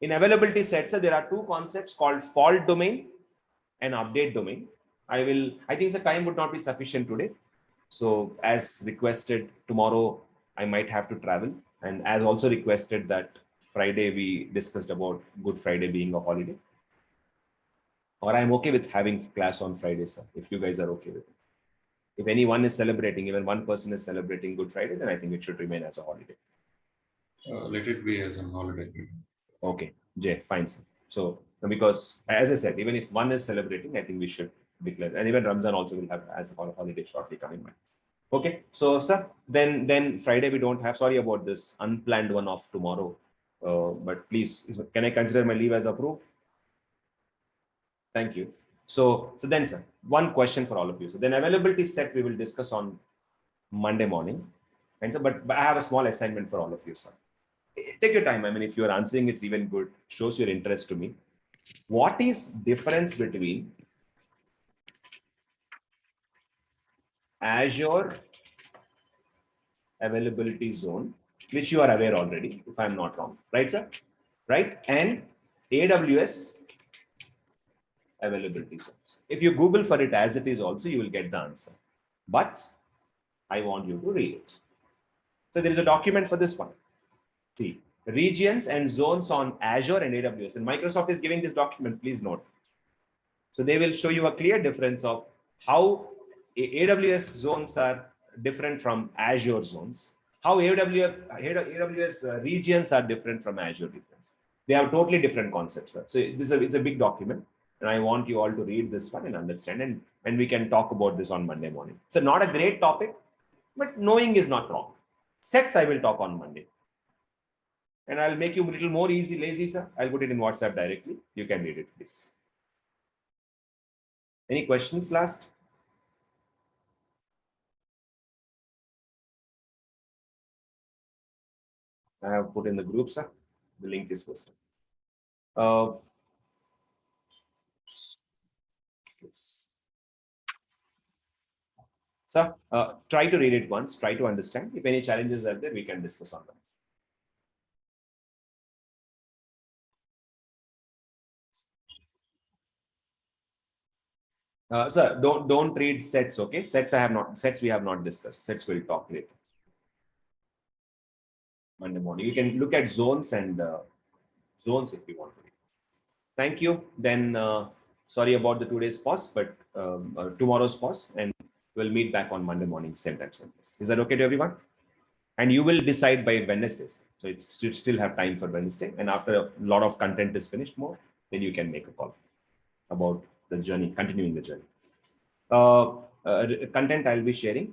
In availability sets, there are two concepts called fault domain and update domain. I think the time would not be sufficient today. So as requested, tomorrow I might have to travel, and as also requested that Friday we discussed about Good Friday being a holiday. Or I'm okay with having class on Friday, sir, if you guys are okay with it. If anyone is celebrating, even one person is celebrating Good Friday, then I think it should remain as a holiday.
Let it be as a holiday.
Okay, Jay, fine, sir. So because as I said, even if one is celebrating, I think we should declare, and even Ramzan also will have as a holiday shortly coming by. Okay, so sir, then Friday we don't have. Sorry about this unplanned one of tomorrow, but please, can I consider my leave as approved? Thank you. So then, sir, one question for all of you. So then availability set we will discuss on Monday morning, and so but I have a small assignment for all of you, sir. Take your time. I mean, if you are answering, it's even good. Shows your interest to me. What is difference between Azure availability zone, which you are aware already, if I'm not wrong, right, sir? Right? And AWS availability zones. If you Google for it as it is also, you will get the answer. But I want you to read it. So there is a document for this one. See, regions and zones on Azure and AWS. And Microsoft is giving this document, please note. So they will show you a clear difference of how AWS zones are different from Azure zones, how AWS regions are different from Azure regions. They have totally different concepts, sir. So it's a big document, and I want you all to read this one and understand, and we can talk about this on Monday morning. So not a great topic, but knowing is not wrong. Sets I will talk on Monday. And I'll make you a little more lazy, sir. I'll put it in WhatsApp directly. You can read it, please. Any questions last? I have put in the group, sir. The link is posted. Yes. Sir, try to read it once, try to understand. If any challenges are there, we can discuss on them. Sir, don't read sets, okay? Sets we have not discussed. Sets we'll talk later. Monday morning. You can look at zones and zones if you want to read. Thank you. Then sorry about the 2 days pause, but tomorrow's pause, and we'll meet back on Monday morning, same time, same place. Is that okay to everyone? And you will decide by Wednesday. So you still have time for Wednesday. And after a lot of content is finished more, then you can make a call about the journey, continuing the journey. Content I'll be sharing.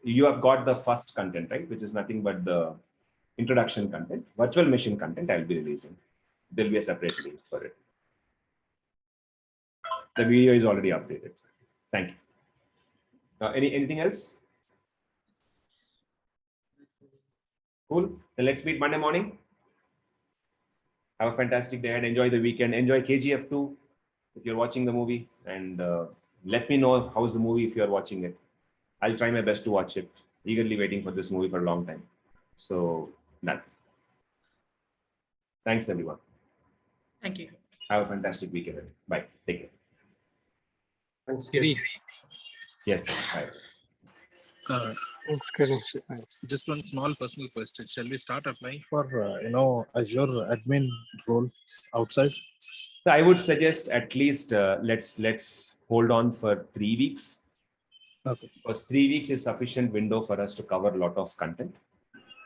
You have got the first content, right? Which is nothing but the introduction content. Virtual machine content I'll be releasing. There'll be a separate link for it. The video is already updated. Thank you. Anything else? Cool. Then let's meet Monday morning. Have a fantastic day and enjoy the weekend. Enjoy KGF 2 if you're watching the movie, and let me know how's the movie if you're watching it. I'll try my best to watch it. Eagerly waiting for this movie for a long time. So done. Thanks everyone.
Thank you.
Have a fantastic weekend. Bye. Take care.
Thanks, Giri.
Yes. Bye.
Just one small personal question. Shall we start applying for Azure admin role outside?
So I would suggest at least let's hold on for 3 weeks.
Okay.
Because 3 weeks is sufficient window for us to cover a lot of content.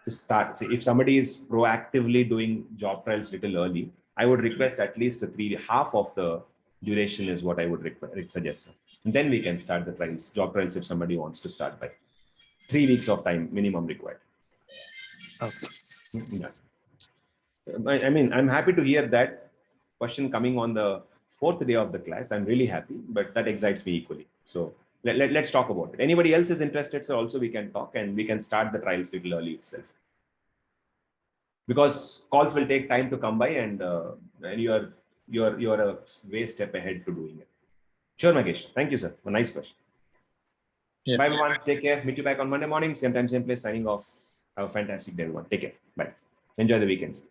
To start, see, if somebody is proactively doing job trials little early, I would request at least half of the duration is what I would suggest. And then we can start the trials, job trials, if somebody wants to start by 3 weeks of time minimum required. Okay. Yeah. I mean, I'm happy to hear that question coming on the 4th day of the class. I'm really happy, but that excites me equally. So let's talk about it. Anybody else is interested, so also we can talk and we can start the trials little early itself. Because calls will take time to come by, and you're a way step ahead to doing it. Sure, Magesh. Thank you, sir. A nice question. Yeah. Bye, everyone. Take care. Meet you back on Monday morning. Same time, same place. Signing off. Have a fantastic day, everyone. Take care. Bye. Enjoy the weekends.